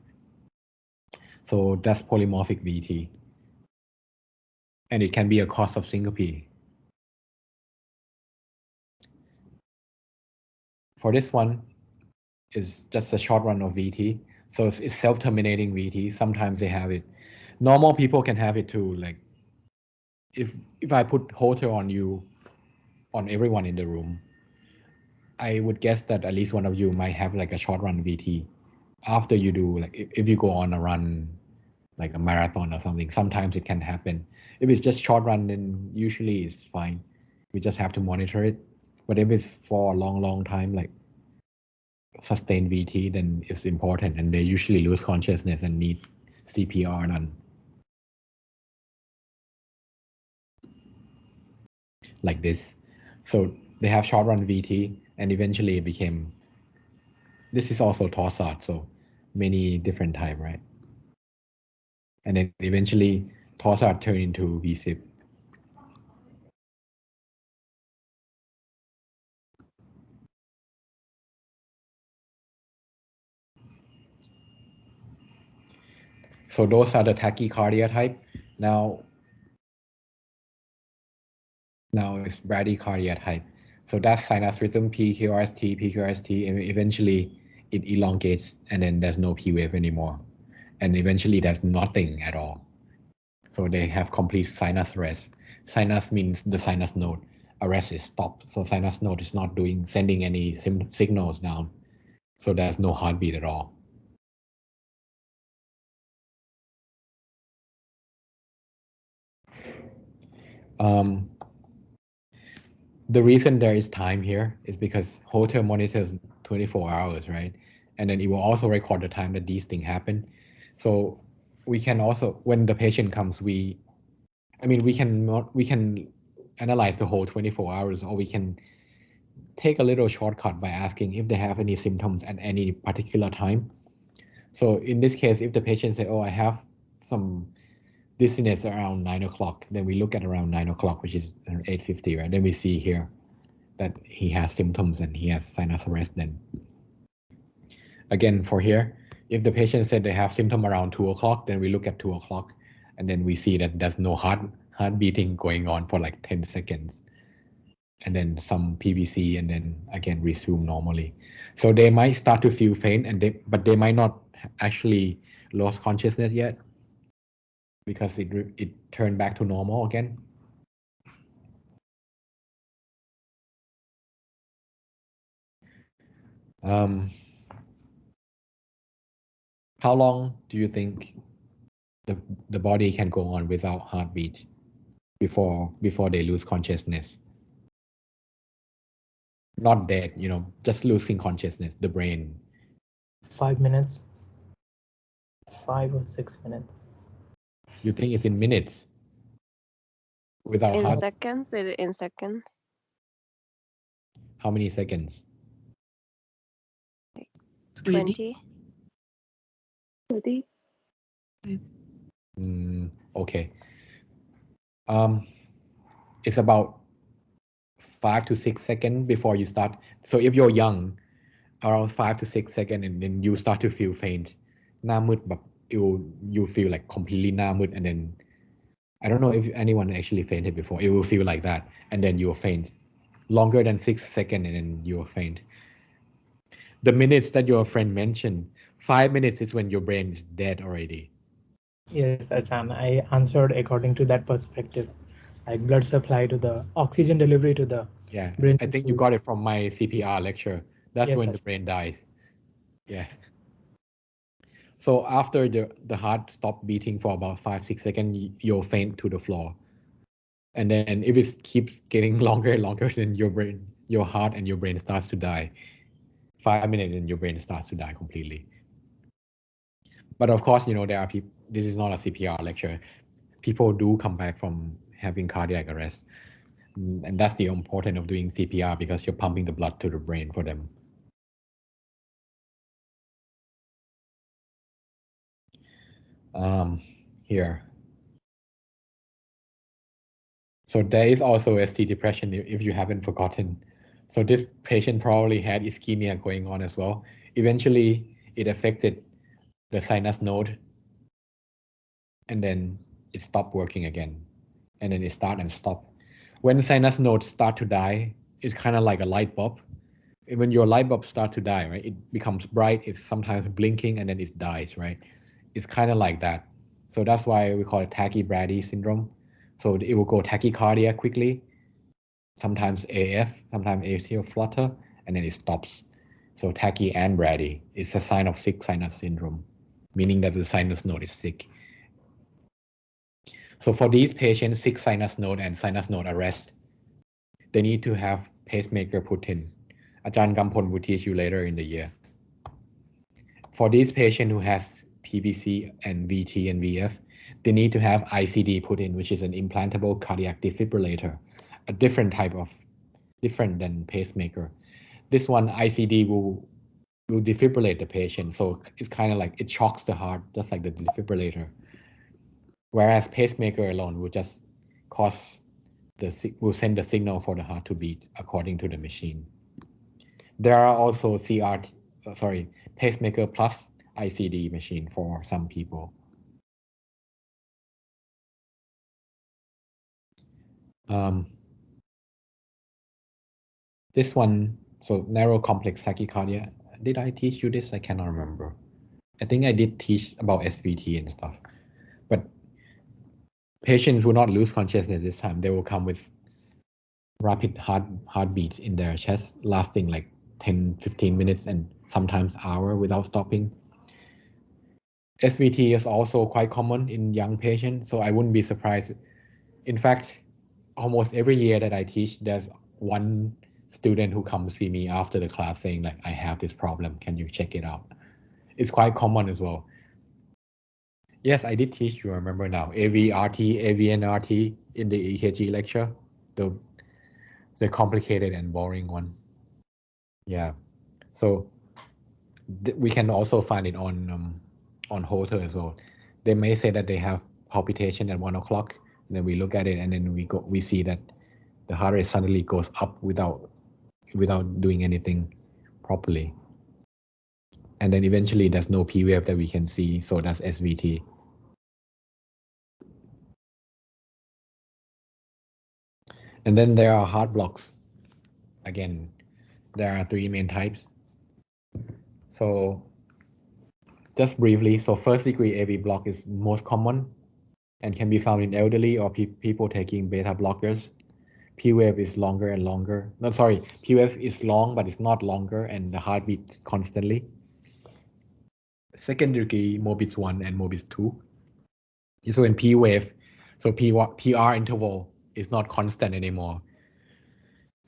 So that's polymorphic VT. And it can be a cause of syncope. For this one, is just a short run of VT. So it's self-terminating VT. Sometimes they have it. Normal people can have it too. Like if I put Holter on you, on everyone in the room, I would guess that at least one of you might have like a short run VT after you do, like if you go on a run, like a marathon or something. Sometimes it can happen. If it's just short run, then usually it's fine. We just have to monitor it. But if it's for a long time, like sustained VT, then it's important, and they usually lose consciousness and need CPR done. Like this. So they have short run VT, and eventually it became, this is also Torsat, so many different type, right? And then eventually Torsat turned into VSIP. So those are the tachycardia type. Now it's bradycardia type. So that's sinus rhythm, PQRST, and eventually it elongates, and then there's no P wave anymore. And eventually there's nothing at all. So they have complete sinus arrest. Sinus means the sinus node. Arrest is stopped. So sinus node is not sending any signals down. So there's no heartbeat at all. The reason there is time here is because Holter monitors 24 hours, right? And then it will also record the time that these things happen. So we can also, when the patient comes, we I mean, we can analyze the whole 24 hours, or we can take a little shortcut by asking if they have any symptoms at any particular time. So in this case, if the patient said, oh, I have some dizziness around 9 o'clock, then we look at around 9 o'clock, which is 8:50, right? Then we see here that he has symptoms and he has sinus arrest. Then again, for here, if the patient said they have symptom around 2 o'clock, then we look at 2 o'clock, and then we see that there's no heart beating going on for like 10 seconds, and then some PVC, and then again resume normally. So they might start to feel faint, but they might not actually lost consciousness yet, because it turned back to normal again. How long do you think the body can go on without heartbeat before they lose consciousness? Not dead, just losing consciousness, the brain. 5 minutes. 5 or 6 minutes. You think it's in minutes? Without In heart? seconds? In seconds? How many seconds? 20? 30. Okay. It's about 5 to 6 seconds before you start. So if you're young, around 5 to 6 seconds, and then you start to feel faint. หน้ามืดแบบ you feel like completely หน้ามืด, and then I don't know if anyone actually fainted before. It will feel like that, and then you'll faint. Longer than 6 seconds, and then you'll faint. The minutes that your friend mentioned, 5 minutes is when your brain is dead already. Yes, Achan, I answered according to that perspective. Like blood supply to the oxygen delivery to the brain. I think you got it from my CPR lecture. That's Yes, when the brain dies. Yeah. So after the heart stopped beating for about 5-6 seconds, you'll faint to the floor. And then if it keeps getting longer and longer, then your heart and your brain starts to die. 5 minutes and your brain starts to die completely. But of course, there are people, this is not a CPR lecture. People do come back from having cardiac arrest. And that's the importance of doing CPR, because you're pumping the blood to the brain for them. Here. So there is also ST depression, if you haven't forgotten. So this patient probably had ischemia going on as well. Eventually, it affected the sinus node, and then it stopped working again, and then it start and stop. When sinus nodes start to die, it's kind of like a light bulb. When your light bulb start to die, right, it becomes bright, it's sometimes blinking, and then it dies, right? It's kind of like that. So that's why we call it Tacky Bratty syndrome. So it will go tachycardia quickly, sometimes AF, sometimes atrial flutter, and then it stops. So Tacky and Bratty is a sign of sick sinus syndrome, meaning that the sinus node is sick. So for these patients, sick sinus node and sinus node arrest, they need to have pacemaker put in. Ajahn Gampon will teach you later in the year. For these patients who has PVC and VT and VF, they need to have ICD put in, which is an implantable cardiac defibrillator, a different than pacemaker. This one, ICD will defibrillate the patient, so it's kind of like it shocks the heart, just like the defibrillator. Whereas pacemaker alone will just will send the signal for the heart to beat according to the machine. There are also pacemaker plus ICD machine for some people. This one, so narrow complex tachycardia. Did I teach you this? I cannot remember. I think I did teach about SVT and stuff. But patients will not lose consciousness this time. They will come with rapid heartbeats in their chest, lasting like 10-15 minutes and sometimes hour without stopping. SVT is also quite common in young patients, so I wouldn't be surprised. In fact, almost every year that I teach, there's one student who comes see me after the class saying like, I have this problem, can you check it out? It's quite common as well. Yes, I did teach you, I remember now. AVRT, AVNRT in the EKG lecture. The complicated and boring one. Yeah. So we can also find it on Holter as well. They may say that they have palpitation at 1 o'clock. Then we look at it and then we see that the heart rate suddenly goes up without doing anything properly. And then eventually there's no P wave that we can see, so that's SVT. And then there are heart blocks. Again, there are 3 main types. So just briefly, so first degree AV block is most common and can be found in elderly or people taking beta blockers. P wave is longer and longer. No, sorry, P wave is long, but it's not longer, and the heart beats constantly. Second degree Mobis 1 and Mobis 2. So in P wave, so PR interval is not constant anymore.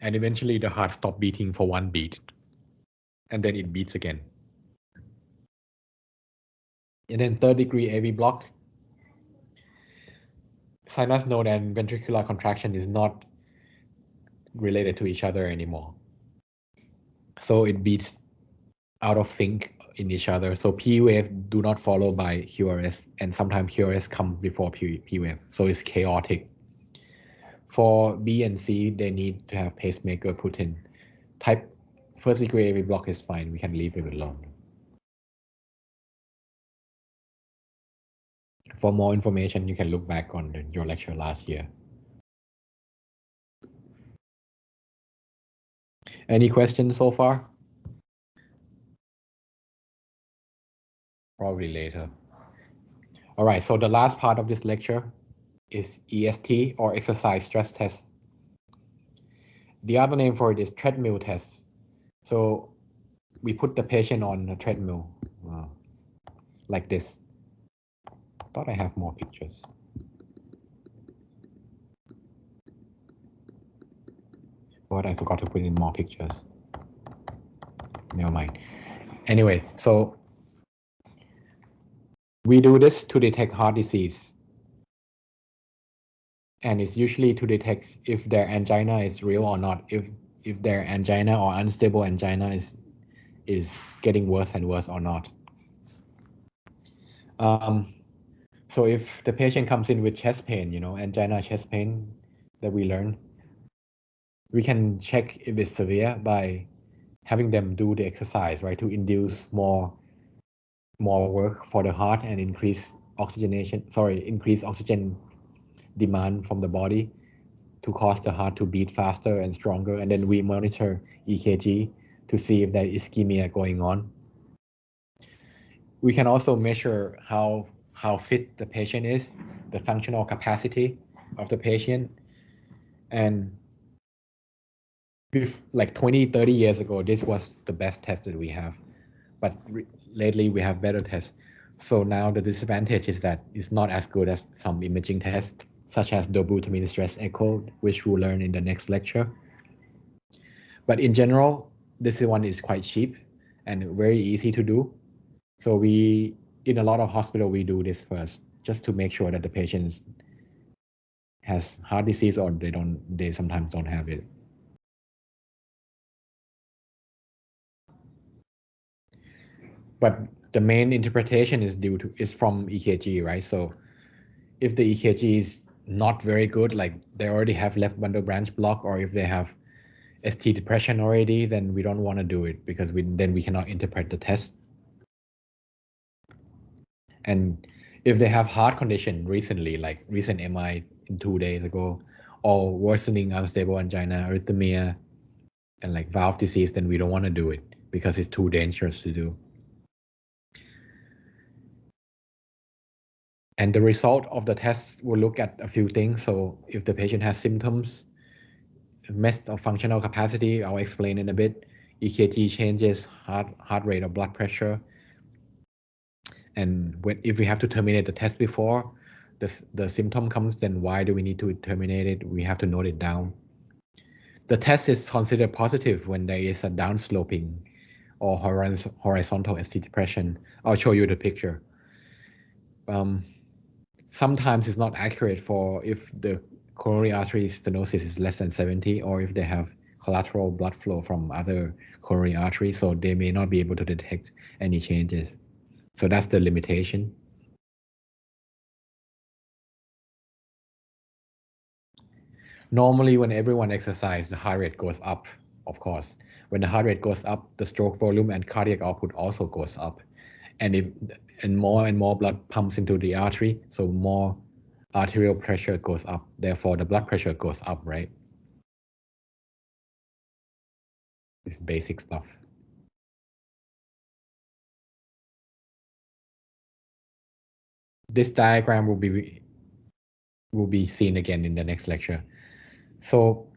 And eventually the heart stops beating for 1 beat. And then it beats again. And then third degree AV block, sinus node and ventricular contraction is not related to each other anymore. So it beats out of sync in each other. So P wave do not follow by QRS, and sometimes QRS come before P wave. So it's chaotic. For B and C, they need to have pacemaker put in. Type first degree AV block is fine. We can leave it alone. For more information, you can look back on your lecture last year. Any questions so far? Probably later. All right, so the last part of this lecture is EST, or exercise stress test. The other name for it is treadmill test. So we put the patient on a treadmill like this. I thought I have more pictures. But I forgot to put in more pictures. Never mind. Anyway, so we do this to detect heart disease. And it's usually to detect if their angina is real or not, if their angina or unstable angina is getting worse and worse or not. So if the patient comes in with chest pain, angina, chest pain that we learned, we can check if it's severe by having them do the exercise, right, to induce more work for the heart and increase oxygen demand from the body to cause the heart to beat faster and stronger. And then we monitor EKG to see if there is ischemia going on. We can also measure how fit the patient is, the functional capacity of the patient. And like 20, 30 years ago, this was the best test that we have. But lately we have better tests. So now the disadvantage is that it's not as good as some imaging tests, such as dobutamine stress echo, which we'll learn in the next lecture. But in general, this one is quite cheap and very easy to do. So in a lot of hospitals, we do this first, just to make sure that the patient has heart disease or they sometimes don't have it. But the main interpretation is from EKG, right? So if the EKG is not very good, like they already have left bundle branch block, or if they have ST depression already, then we don't want to do it because then we cannot interpret the test. And if they have heart condition recently, like recent MI 2 days ago, or worsening unstable angina, arrhythmia, and like valve disease, then we don't want to do it because it's too dangerous to do. And the result of the test will look at a few things. So if the patient has symptoms, mess of functional capacity, I'll explain in a bit. EKG changes, heart rate or blood pressure. And if we have to terminate the test before the symptom comes, then why do we need to terminate it? We have to note it down. The test is considered positive when there is a downsloping or horizontal ST depression. I'll show you the picture. sometimes it's not accurate for if the coronary artery stenosis is less than 70 or if they have collateral blood flow from other coronary arteries, so they may not be able to detect any changes. So that's the limitation. Normally, when everyone exercises, the heart rate goes up, of course. When the heart rate goes up, the stroke volume and cardiac output also goes up. And more blood pumps into the artery, so more arterial pressure goes up. Therefore, the blood pressure goes up, right? It's basic stuff. This diagram will be seen again in the next lecture. So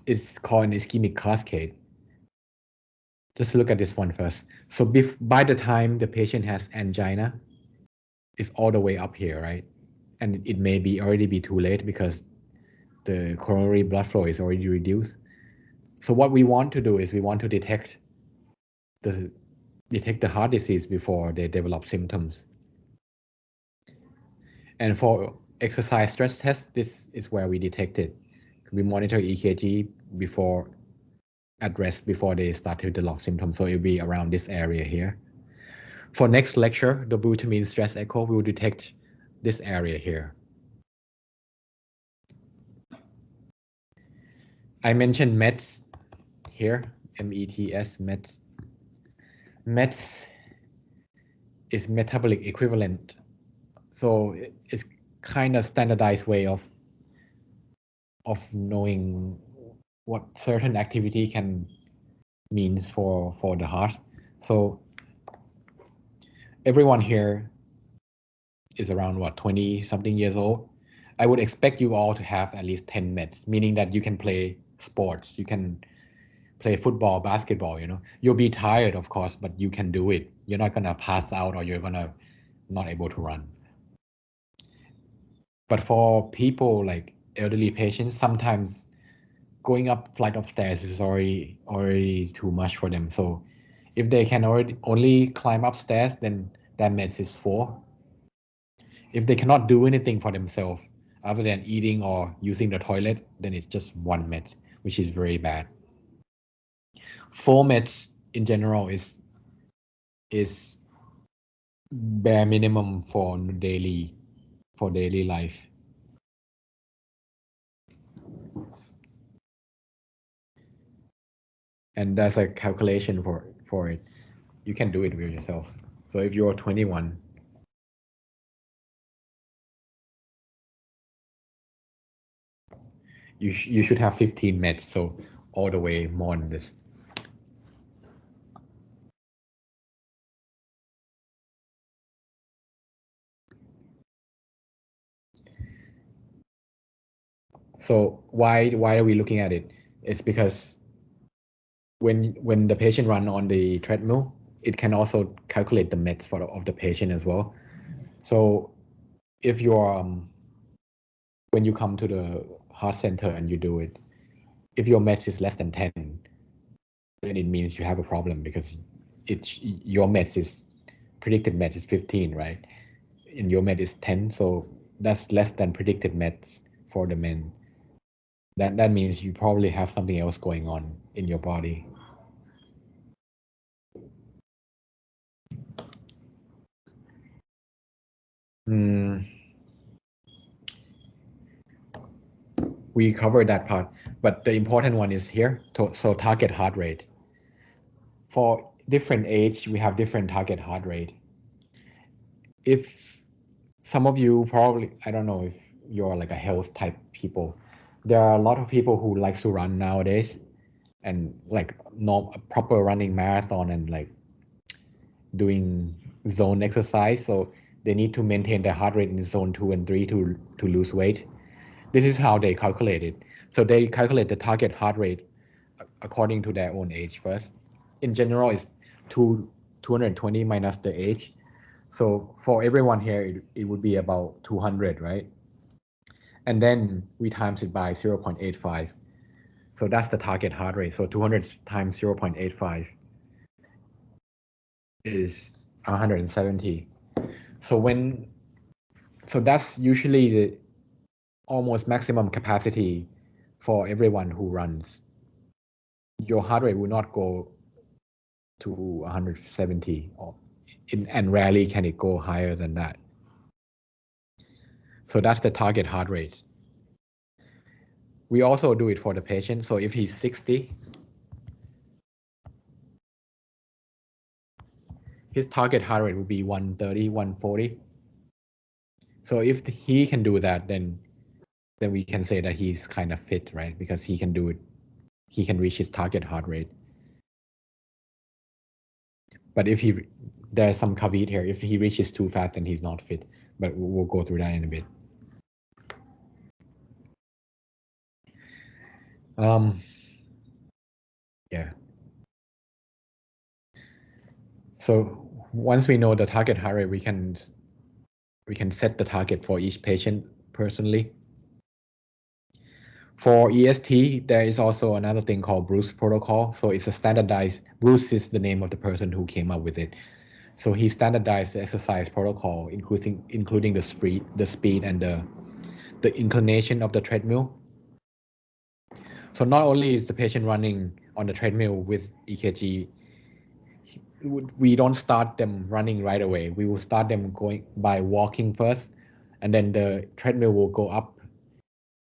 it's called an ischemic cascade. Just look at this one first. So by the time the patient has angina, it's all the way up here, right? And it may be already be too late because the coronary blood flow is already reduced. So what we want to do is we want to detect the heart disease before they develop symptoms. And for exercise stress test, this is where we detect it. We monitor EKG before at rest before they start to develop symptoms. So it'll be around this area here. For next lecture, the butamine stress echo will detect this area here. I mentioned METs here, METS, METs. METs is metabolic equivalent. So it's kind of standardized way of knowing what certain activity can means for the heart. So everyone here is around what, 20 something years old. I would expect you all to have at least 10 METs, meaning that you can play sports, you can play football, basketball, you know. You'll be tired, of course, but you can do it. You're not gonna pass out or you're gonna not able to run. But for people like elderly patients, sometimes going up flight of stairs is already too much for them. So if they can only climb upstairs, then that METs is 4. If they cannot do anything for themselves other than eating or using the toilet, then it's just 1 MET, which is very bad. 4 METs in general is bare minimum for daily life. And there's a calculation for it. You can do it with yourself. So if you're 21, you should have 15 METs, so all the way more than this. So why are we looking at it? It's because when the patient run on the treadmill, it can also calculate the METs of the patient as well. So if you're when you come to the heart center and you do it, if your METs is less than 10, then it means you have a problem because your METs is predicted METs is 15, right? And your MET is 10, so that's less than predicted METs for the men. That means you probably have something else going on in your body. We covered that part, but the important one is here. So target heart rate. For different age, we have different target heart rate. If some of you probably, I don't know if you're like a health type people, there are a lot of people who likes to run nowadays and like proper running marathon and like doing zone exercise. So they need to maintain their heart rate in zone 2 and 3 to lose weight. This is how they calculate it. So they calculate the target heart rate according to their own age first. In general, it's 220 minus the age. So for everyone here, it would be about 200, right? And then we times it by 0.85. So that's the target heart rate. So 200 times 0.85 is 170. So when So that's usually the almost maximum capacity for everyone who runs. Your heart rate will not go to 170, and rarely can it go higher than that. So that's the target heart rate. We also do it for the patient. So if he's 60, his target heart rate would be 130, 140. So if he can do that, then we can say that he's kind of fit, right? Because he can do it, he can reach his target heart rate. But if there's some caveat here, if he reaches too fast, then he's not fit. But we'll go through that in a bit. Yeah. So once we know the target heart rate, we can set the target for each patient personally. For EST, there is also another thing called Bruce protocol. So it's a standardized, Bruce is the name of the person who came up with it. So he standardized the exercise protocol, including the speed and the inclination of the treadmill. So not only is the patient running on the treadmill with EKG, we don't start them running right away. We will start them going by walking first, and then the treadmill will go up,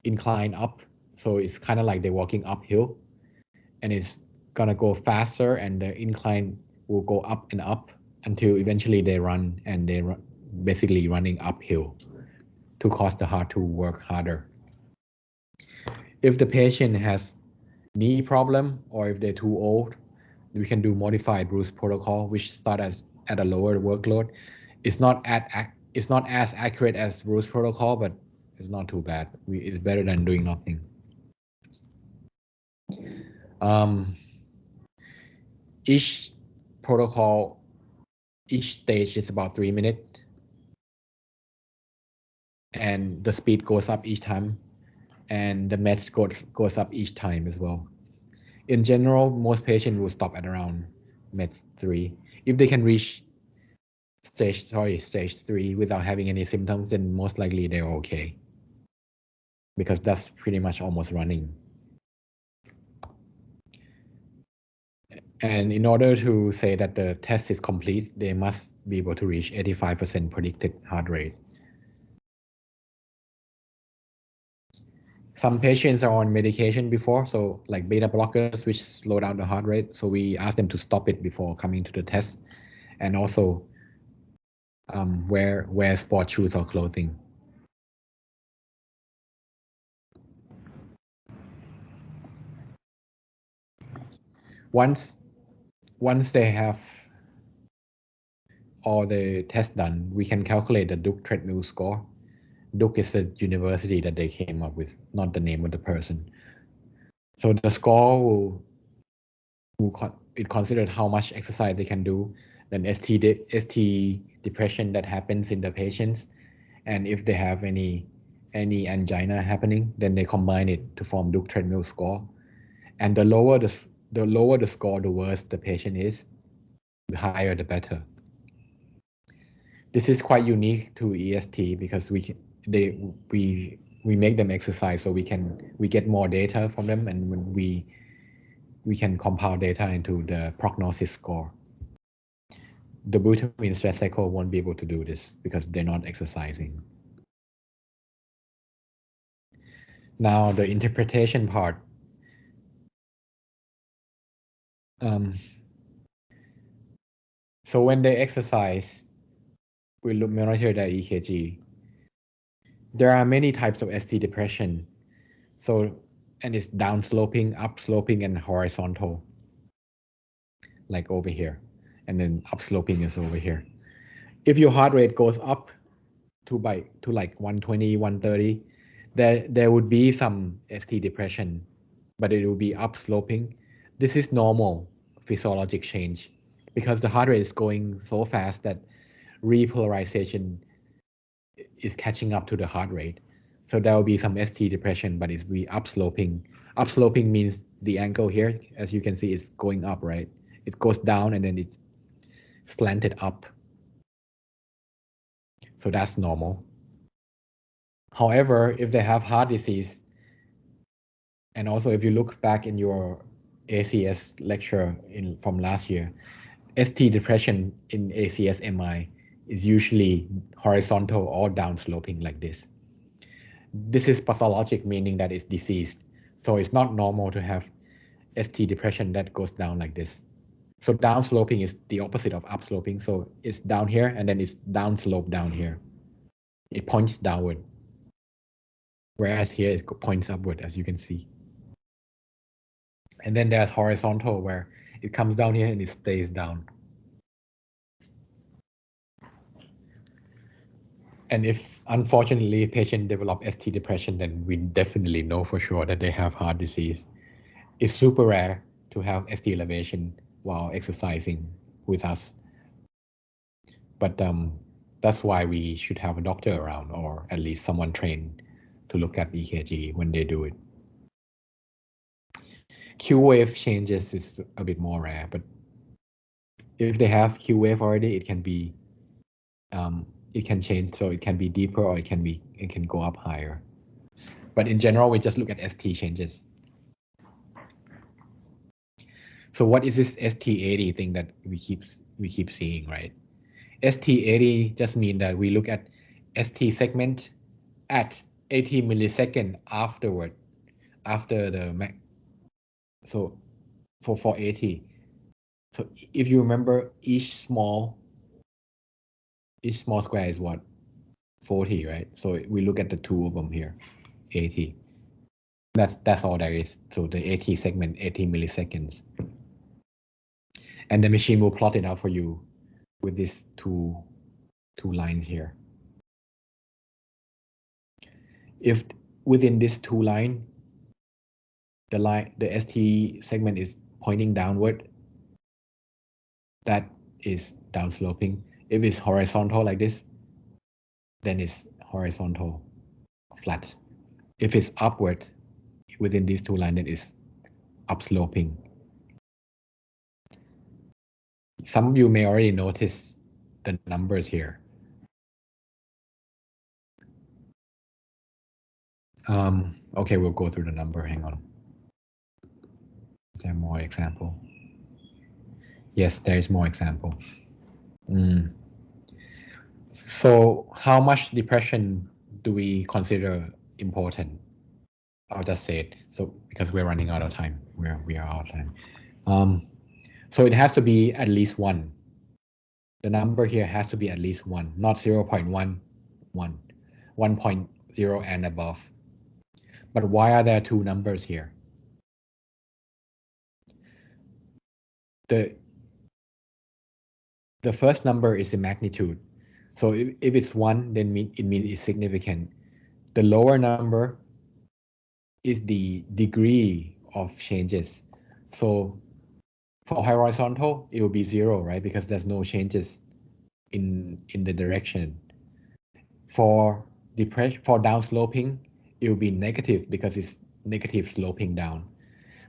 incline up. So it's kind of like they're walking uphill, and it's gonna go faster, and the incline will go up and up until eventually they run, and they're basically running uphill to cause the heart to work harder. If the patient has knee problem or if they're too old, we can do modified Bruce protocol, which start at a lower workload. It's not as accurate as Bruce protocol, but it's not too bad. It's better than doing nothing. Each protocol, each stage is about 3 minutes, and the speed goes up each time, and the meds goes up each time as well. In general, most patients will stop at around med 3. If they can reach stage 3 without having any symptoms, then most likely they're okay, because that's pretty much almost running. And in order to say that the test is complete, they must be able to reach 85% predicted heart rate. Some patients are on medication before, so like beta blockers, which slow down the heart rate. So we ask them to stop it before coming to the test, and also wear sport shoes or clothing. Once they have all the tests done, we can calculate the Duke treadmill score. Duke is the university that they came up with, not the name of the person. So the score it considers how much exercise they can do, then ST depression that happens in the patients, and if they have any angina happening, then they combine it to form Duke treadmill score. And the lower the score, the worse the patient is. The higher the better. This is quite unique to EST because we make them exercise, so we get more data from them, and when we can compile data into the prognosis score. The butyramine stress cycle won't be able to do this because they're not exercising. Now the interpretation part. So when they exercise, we monitor their EKG. There are many types of ST depression. So, and it's downsloping, upsloping, and horizontal, like over here. And then upsloping is over here. If your heart rate goes up to like 120, 130, there would be some ST depression, but it will be upsloping. This is normal physiologic change because the heart rate is going so fast that repolarization is catching up to the heart rate. So there will be some ST depression, but it's be upsloping. Upsloping means the angle here, as you can see, is going up, right? It goes down and then it's slanted up. So that's normal. However, if they have heart disease, and also if you look back in your ACS lecture from last year, ST depression in ACS MI is usually horizontal or downsloping like this. This is pathologic, meaning that it's diseased. So it's not normal to have ST depression that goes down like this. So downsloping is the opposite of upsloping. So it's down here and then it's downslope down here. It points downward. Whereas here it points upward, as you can see. And then there's horizontal where it comes down here and it stays down. And if unfortunately patient develop ST depression, then we definitely know for sure that they have heart disease. It's super rare to have ST elevation while exercising with us. But that's why we should have a doctor around, or at least someone trained to look at EKG when they do it. Q wave changes is a bit more rare, but if they have Q wave already, it can be it can change, so it can be deeper or it can go up higher. But in general, we just look at ST changes. So what is this ST80 thing that we keep seeing, right? ST80 just mean that we look at ST segment at 80 millisecond afterward, after the so for 80. So if you remember, each small square is what? 40, right? So we look at the two of them here, 80. That's all there is. So the 80 segment, 80 milliseconds. And the machine will plot it out for you with these two lines here. If within this two line, the ST segment is pointing downward, that is downsloping. If it's horizontal like this, then it's horizontal, flat. If it's upward within these two lines, then it's upsloping. Some of you may already notice the numbers here. Okay, we'll go through the number. Hang on. Is there more example? Yes, there is more example. So how much depression do we consider important? I'll just say it. So because we're running out of time, we are out of time. So it has to be at least 1. The number here has to be at least 1, not 0.11, 1.0 and above. But why are there two numbers here? The first number is the magnitude. So if it's 1, then it means it's significant. The lower number is the degree of changes. So for horizontal, it will be 0, right? Because there's no changes in the direction. For downsloping, it will be negative because it's negative sloping down.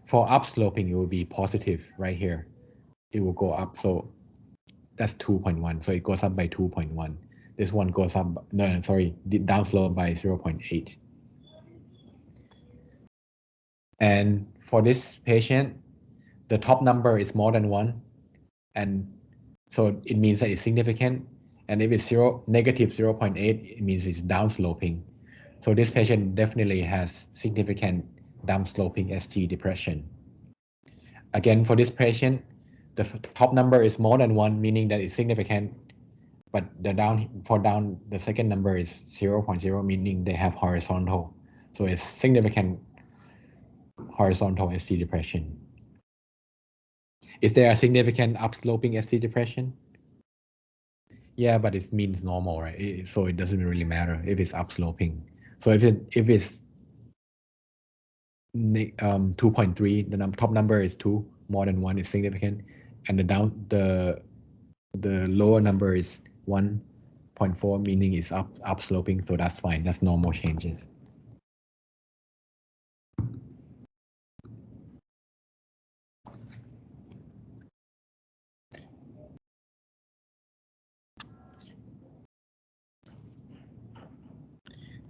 For upsloping, it will be positive right here. It will go up. So that's 2.1. So it goes up by 2.1. This one goes up, no, sorry, downslope by 0.8. And for this patient, the top number is more than 1. And so it means that it's significant. And if it's negative 0.8, it means it's downsloping. So this patient definitely has significant downsloping ST depression. Again, for this patient, the top number is more than 1, meaning that it's significant. But the second number is 0.0, meaning they have horizontal. So it's significant horizontal ST depression. Is there a significant upsloping ST depression? Yeah, but it means normal, right? So it doesn't really matter if it's upsloping. So if it's 2.3, the top number is 2, more than 1 is significant, and the lower number is 1.4, meaning it's upsloping. So that's fine. That's normal changes.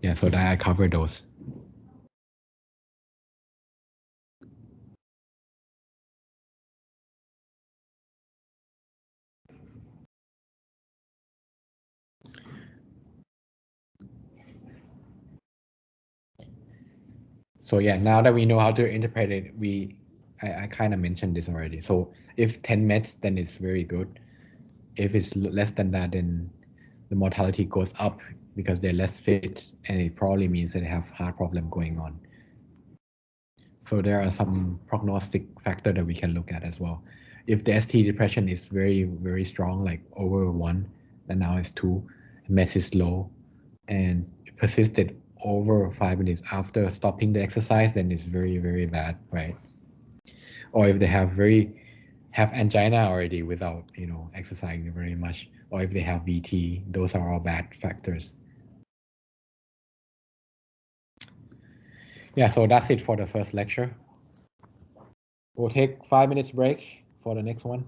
Yeah, so that I cover those. So yeah, now that we know how to interpret it, I kind of mentioned this already. So if 10 meds, then it's very good. If it's less than that, then the mortality goes up because they're less fit, and it probably means that they have heart problem going on. So there are some prognostic factor that we can look at as well. If the ST depression is very, very strong, like over 1, then now it's 2, meds is low, and persisted over 5 minutes after stopping the exercise, then it's very, very bad, right? Or if they have angina already without exercising very much, or if they have VT, those are all bad factors. Yeah, so that's it for the first lecture. We'll take 5 minutes break for the next one.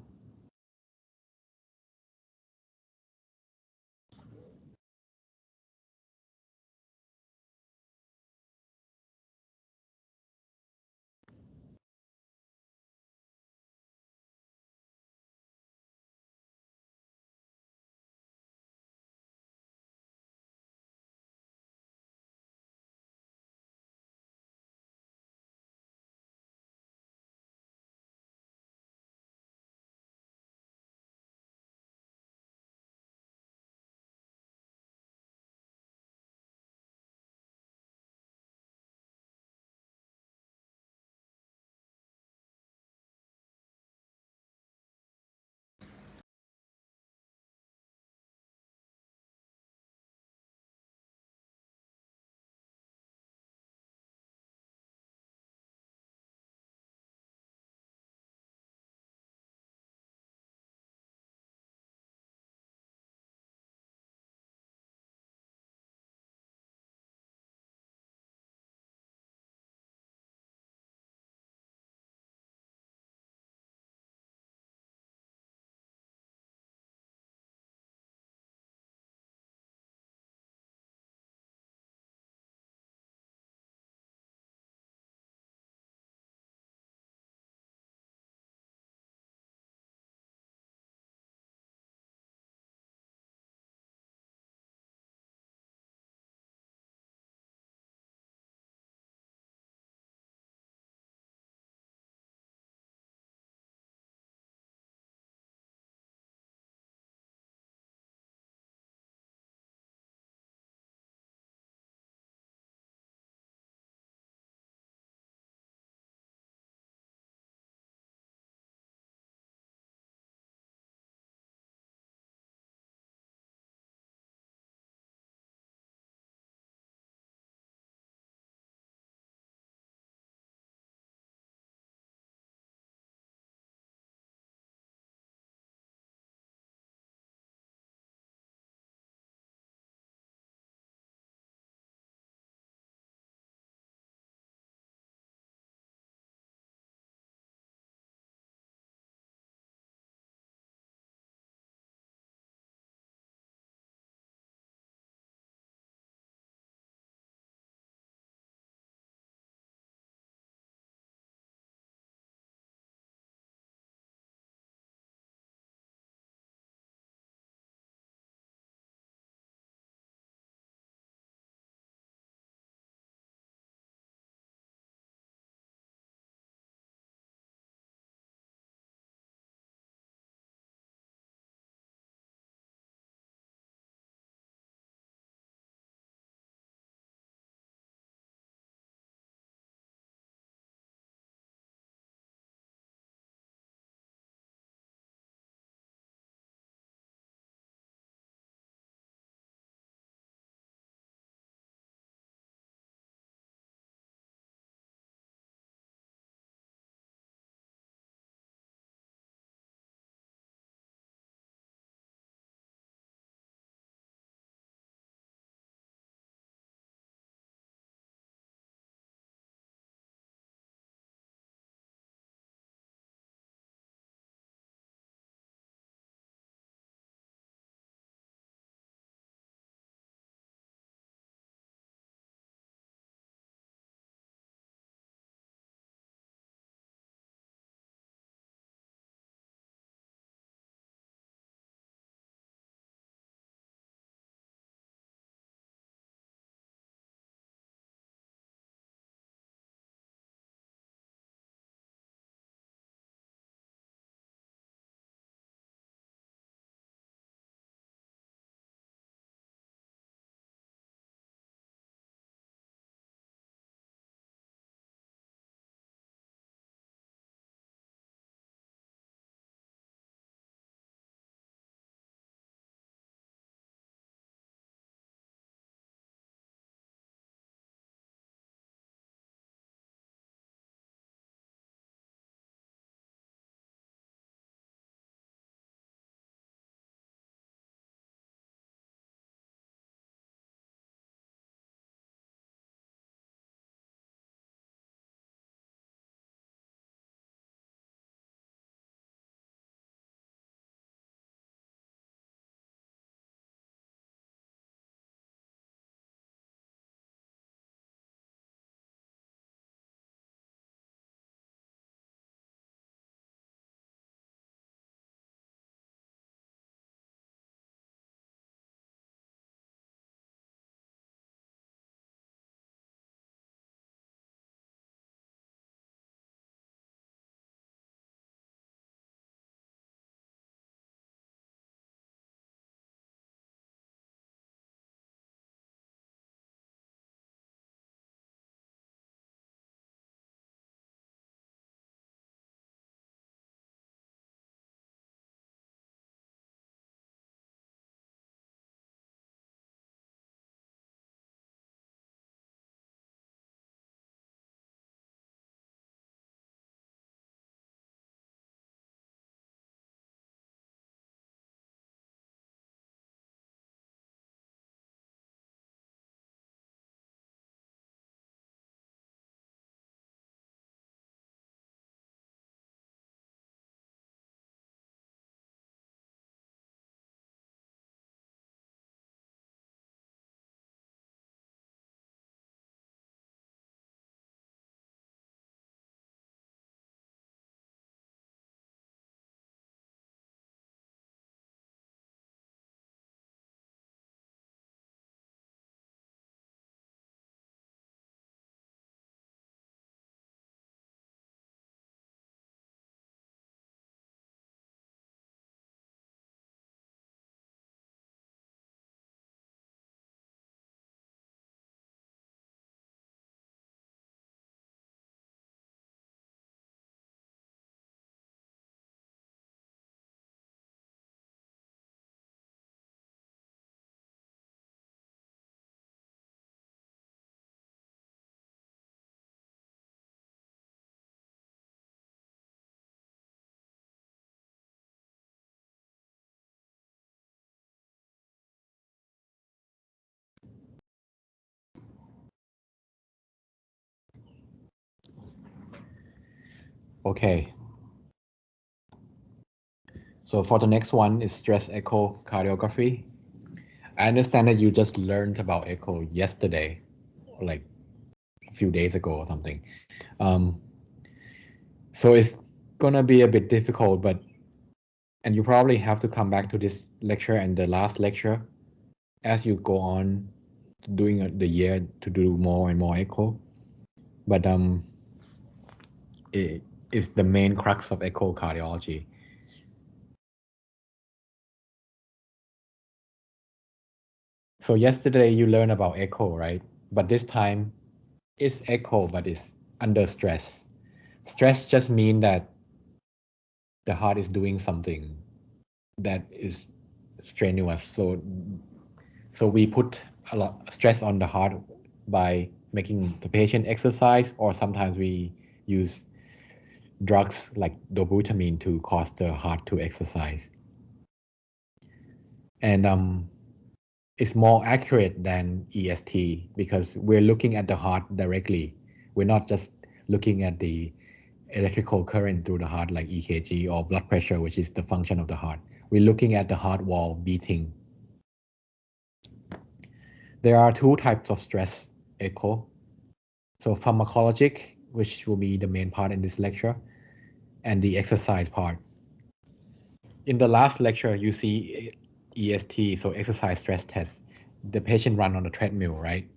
Okay. So for the next one is stress echo cardiography. I understand that you just learned about echo yesterday, or like a few days ago or something. So it's gonna be a bit difficult, and you probably have to come back to this lecture and the last lecture as you go on doing the year to do more and more echo. But it is the main crux of echocardiology. So yesterday you learned about echo, right? But this time it's echo, but it's under stress. Stress just means that the heart is doing something that is strenuous. So we put a lot of stress on the heart by making the patient exercise, or sometimes we use drugs like dobutamine to cause the heart to exercise. And it's more accurate than EST because we're looking at the heart directly. We're not just looking at the electrical current through the heart like EKG or blood pressure, which is the function of the heart. We're looking at the heart wall beating. There are two types of stress echo. So pharmacologic, which will be the main part in this lecture, and the exercise part. In the last lecture, you see EST, so exercise stress test. The patient run on the treadmill, right?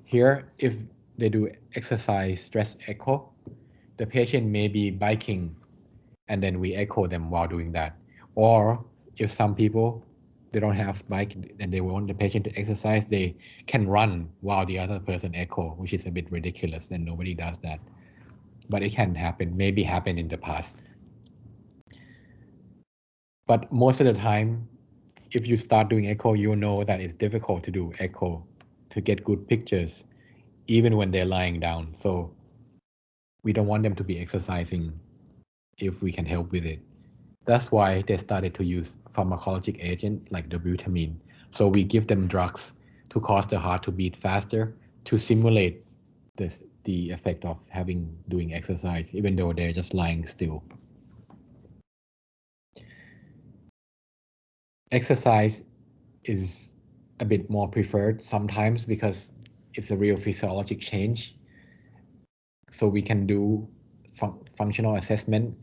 Here, if they do exercise stress echo, the patient may be biking and then we echo them while doing that. Or if some people, they don't have bike and they want the patient to exercise, they can run while the other person echo, which is a bit ridiculous and nobody does that. But it can happen, maybe happened in the past. But most of the time, if you start doing echo, you know that it's difficult to do echo to get good pictures, even when they're lying down. So we don't want them to be exercising if we can help with it. That's why they started to use pharmacologic agent like dobutamine. So we give them drugs to cause the heart to beat faster to simulate the effect of doing exercise, even though they're just lying still. Exercise is a bit more preferred sometimes because it's a real physiologic change. So we can do functional assessment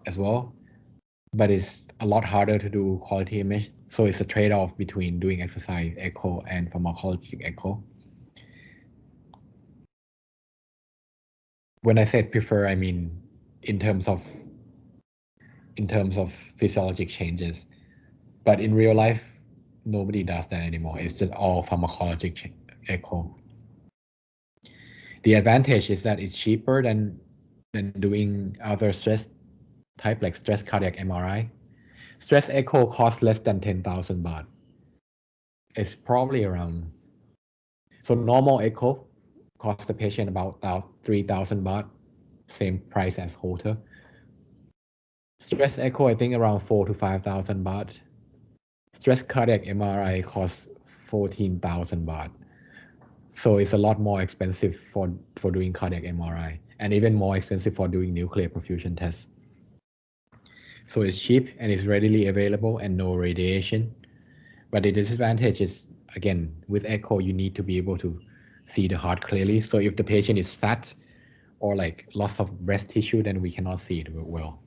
as well, but it's a lot harder to do quality image. So it's a trade-off between doing exercise echo and pharmacologic echo. When I said prefer, I mean in terms of physiologic changes. But in real life, nobody does that anymore. It's just all pharmacologic echo. The advantage is that it's cheaper than doing other stress type like stress cardiac MRI. Stress echo costs less than 10,000 baht. It's probably around, so normal echo costs the patient about 3,000 baht, same price as Holter. Stress echo, I think around 4,000 to 5,000 baht. Stress cardiac MRI costs 14,000 baht. So it's a lot more expensive for doing cardiac MRI and even more expensive for doing nuclear perfusion tests. So it's cheap and it's readily available and no radiation. But the disadvantage is, again, with echo, you need to be able to see the heart clearly. So if the patient is fat or like loss of breast tissue, then we cannot see it well.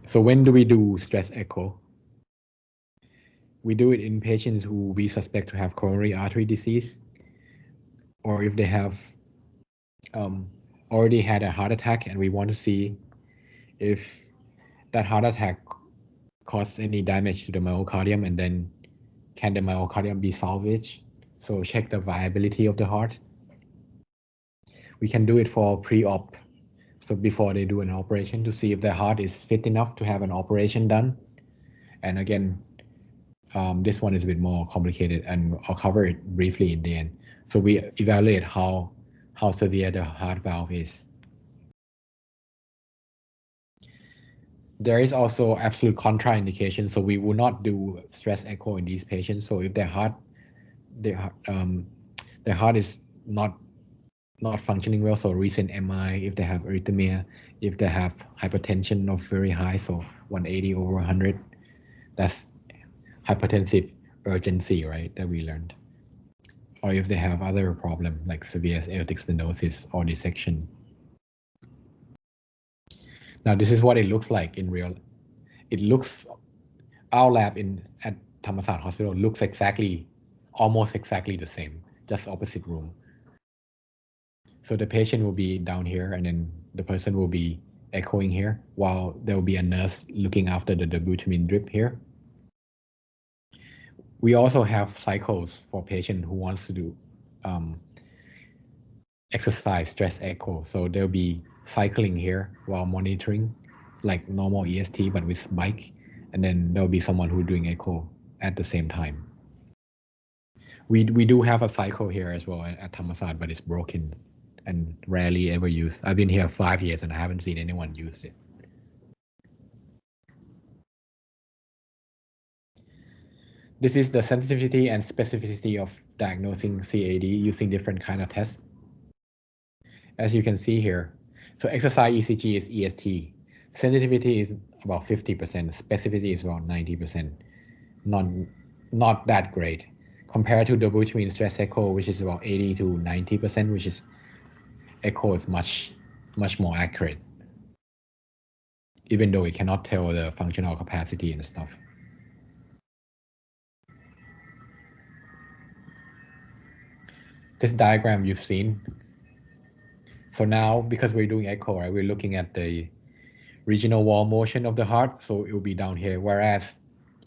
So when do we do stress echo? We do it in patients who we suspect to have coronary artery disease, or if they have already had a heart attack and we want to see if that heart attack caused any damage to the myocardium, and then can the myocardium be salvaged? So check the viability of the heart. We can do it for pre-op, so before they do an operation, to see if the heart is fit enough to have an operation done. And again, this one is a bit more complicated, and I'll cover it briefly in the end. So we evaluate how severe the heart valve is. There is also absolute contraindication, so we will not do stress echo in these patients. So if their their heart is not functioning well, so recent MI, if they have arrhythmia, if they have hypertension of very high, so 180 over 100, that's hypertensive urgency, right, that we learned. Or if they have other problem like severe aortic stenosis or dissection. Now this is what it looks like in real. It looks, our lab at Thammasat Hospital looks almost exactly the same, just opposite room. So the patient will be down here and then the person will be echoing here while there will be a nurse looking after the dobutamine drip here. We also have cycles for patient who wants to do exercise stress echo. So they'll be cycling here while monitoring like normal EST but with bike, and then there'll be someone who's doing echo at the same time. We do have a cycle here as well at Thammasat, but it's broken and rarely ever used. I've been here 5 years and I haven't seen anyone use it. This is the sensitivity and specificity of diagnosing CAD using different kind of tests. As you can see here, so exercise ECG is EST. Sensitivity is about 50%, specificity is about 90%. Not that great. Compared to dobutamine stress echo, which is about 80 to 90%, which is echo is much more accurate, even though it cannot tell the functional capacity and stuff. This diagram you've seen. So now, because we're doing echo, right, we're looking at the regional wall motion of the heart, so it will be down here, whereas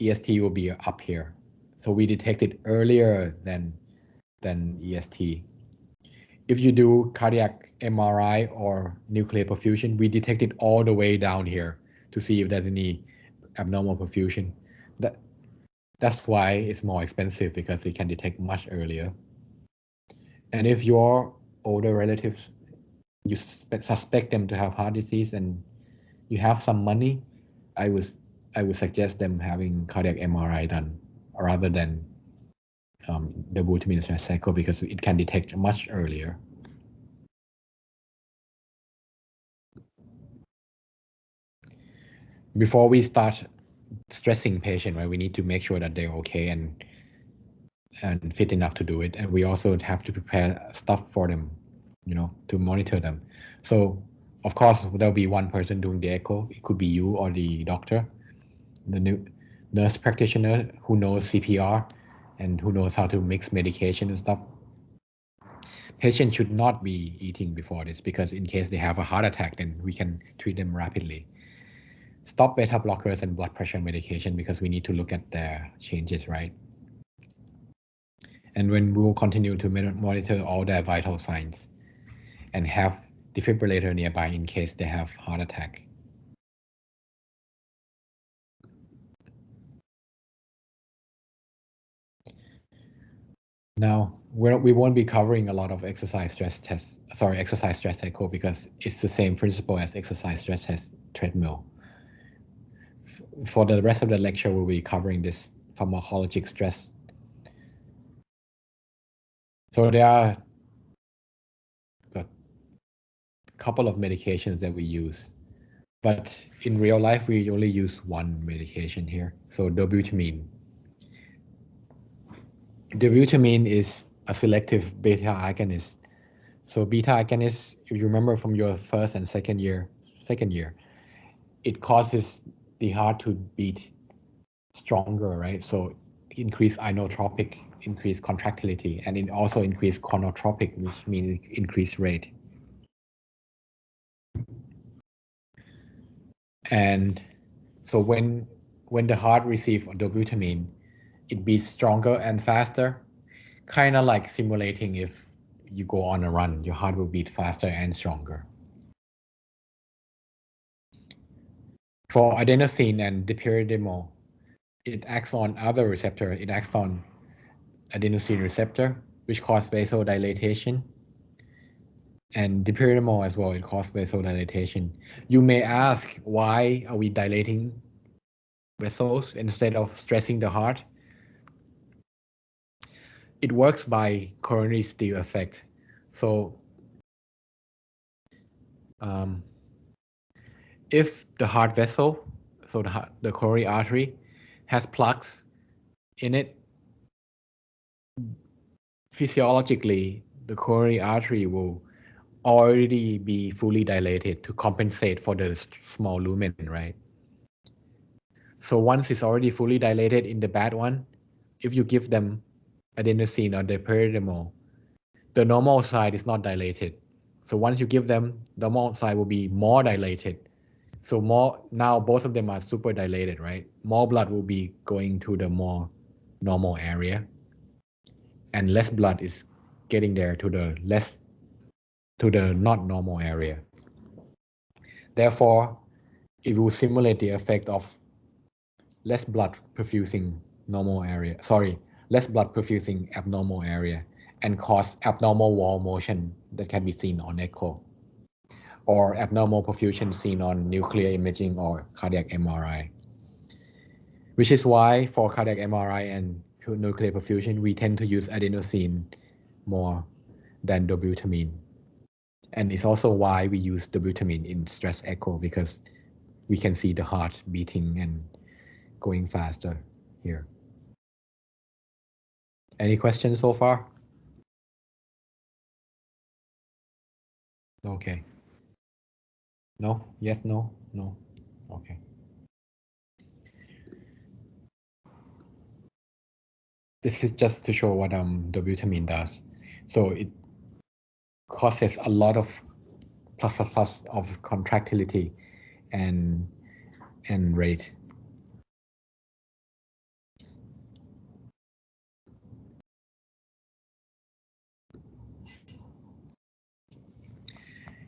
EST will be up here. So we detect it earlier than EST. If you do cardiac MRI or nuclear perfusion, we detect it all the way down here to see if there's any abnormal perfusion. That's why it's more expensive, because it can detect much earlier. And if your older relatives, you suspect them to have heart disease and you have some money, I would suggest them having cardiac MRI done rather than the dobutamine stress echo, because it can detect much earlier. Before we start stressing patient, right, we need to make sure that they're okay and fit enough to do it, and we also have to prepare stuff for them, to monitor them. So of course there'll be one person doing the echo. It could be you or the doctor, the new nurse practitioner who knows CPR and who knows how to mix medication and stuff. Patients should not be eating before this, because in case they have a heart attack, then we can treat them rapidly. Stop beta blockers and blood pressure medication, because we need to look at their changes, right? And when we will continue to monitor all their vital signs and have defibrillator nearby in case they have heart attack. Now, we won't be covering a lot of exercise stress echo, because it's the same principle as exercise stress test treadmill. For the rest of the lecture, we'll be covering this pharmacologic stress. So there are a couple of medications that we use, but in real life, we only use one medication here. So dobutamine. Dobutamine is a selective beta agonist. So beta agonist, if you remember from your first and second year, it causes the heart to beat stronger, right? So increase inotropic, increase contractility, and it also increase chronotropic, which means increased rate. And so when the heart receives dobutamine, it beats stronger and faster, kind of like simulating if you go on a run, your heart will beat faster and stronger. For adenosine and dipyridamole, it acts on other receptor. It acts on adenosine receptor, which causes vasodilatation, and dipyridamole as well, it causes vasodilatation. You may ask, why are we dilating vessels instead of stressing the heart? it works by coronary steal effect. So if the heart vessel, so the coronary artery, has plaques in it, physiologically, the coronary artery will already be fully dilated to compensate for the small lumen, right? So once it's already fully dilated in the bad one, if you give them adenosine or the peridermal, the normal side is not dilated. So once you give them, the normal side will be more dilated. So now both of them are super dilated, right? More blood will be going to the more normal area, and less blood is getting there to the not normal area. Therefore, it will simulate the effect of less blood perfusing less blood perfusing abnormal area, and cause abnormal wall motion that can be seen on echo, or abnormal perfusion seen on nuclear imaging or cardiac MRI. Which is why for cardiac MRI and nuclear perfusion, we tend to use adenosine more than dobutamine. And it's also why we use dobutamine in stress echo, because we can see the heart beating and going faster here. Any questions so far? Okay. No? Yes, no? No? Okay. This is just to show what dobutamine does. So it causes a lot of plus of contractility and rate.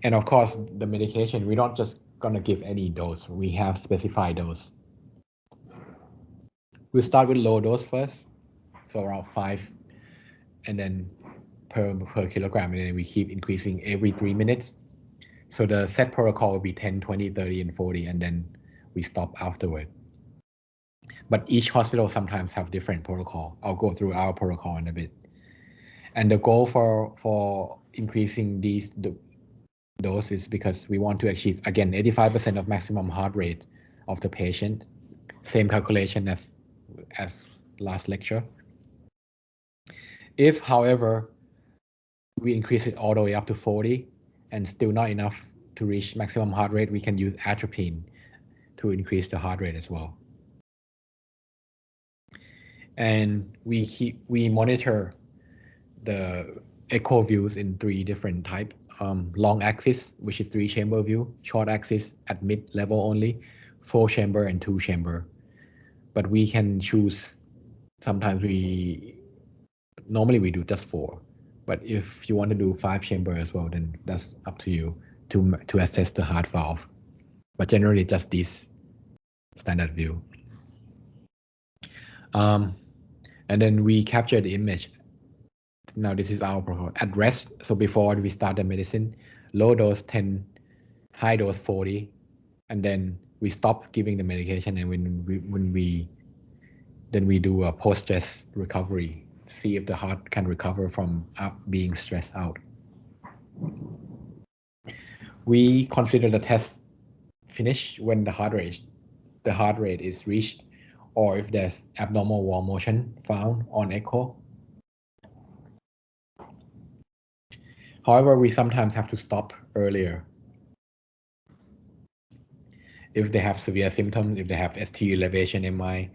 And of course, the medication, we're not just gonna give any dose. We have specified dose. We'll start with low dose first, so around 5, and then per kilogram, and then we keep increasing every 3 minutes. So the set protocol will be 10, 20, 30, and 40, and then we stop afterward. But each hospital sometimes have different protocol. I'll go through our protocol in a bit. And the goal for increasing these dose is because we want to achieve, again, 85% of maximum heart rate of the patient. Same calculation as last lecture. If, however, we increase it all the way up to 40 and still not enough to reach maximum heart rate, we can use atropine to increase the heart rate as well. And we monitor the echo views in 3 different types. Long axis, which is 3-chamber view, short axis at mid level only, 4-chamber and 2-chamber. But we can choose, sometimes normally we do just 4. But if you want to do 5-chamber as well, then that's up to you to assess the heart valve. But generally just this standard view. And then we capture the image. Now this is our protocol. At rest, so before we start the medicine, low dose 10, high dose 40, and then we stop giving the medication, and when we do a post-stress recovery, see if the heart can recover from being stressed out. We consider the test finished when the heart rate is reached, or if there's abnormal wall motion found on echo. However, we sometimes have to stop earlier if they have severe symptoms, if they have ST elevation MI,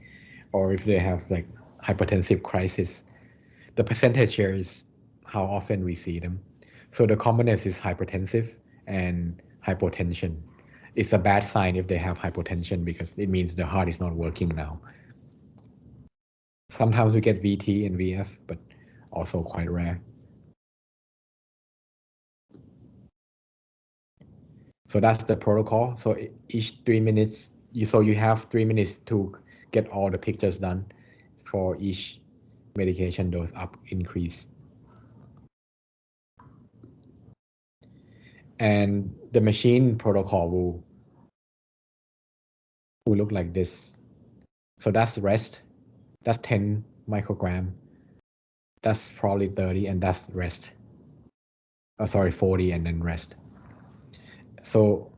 or if they have like hypertensive crisis. The percentage here is how often we see them. So the commonest is hypertensive and hypotension. It's a bad sign if they have hypotension, because it means the heart is not working now. Sometimes we get VT and VF, but also quite rare. So that's the protocol. So each 3 minutes, you have 3 minutes to get all the pictures done for each medication dose increase. And the machine protocol will look like this. So that's rest. That's 10 microgram. That's probably 30, and that's rest. Oh, sorry, 40 and then rest. So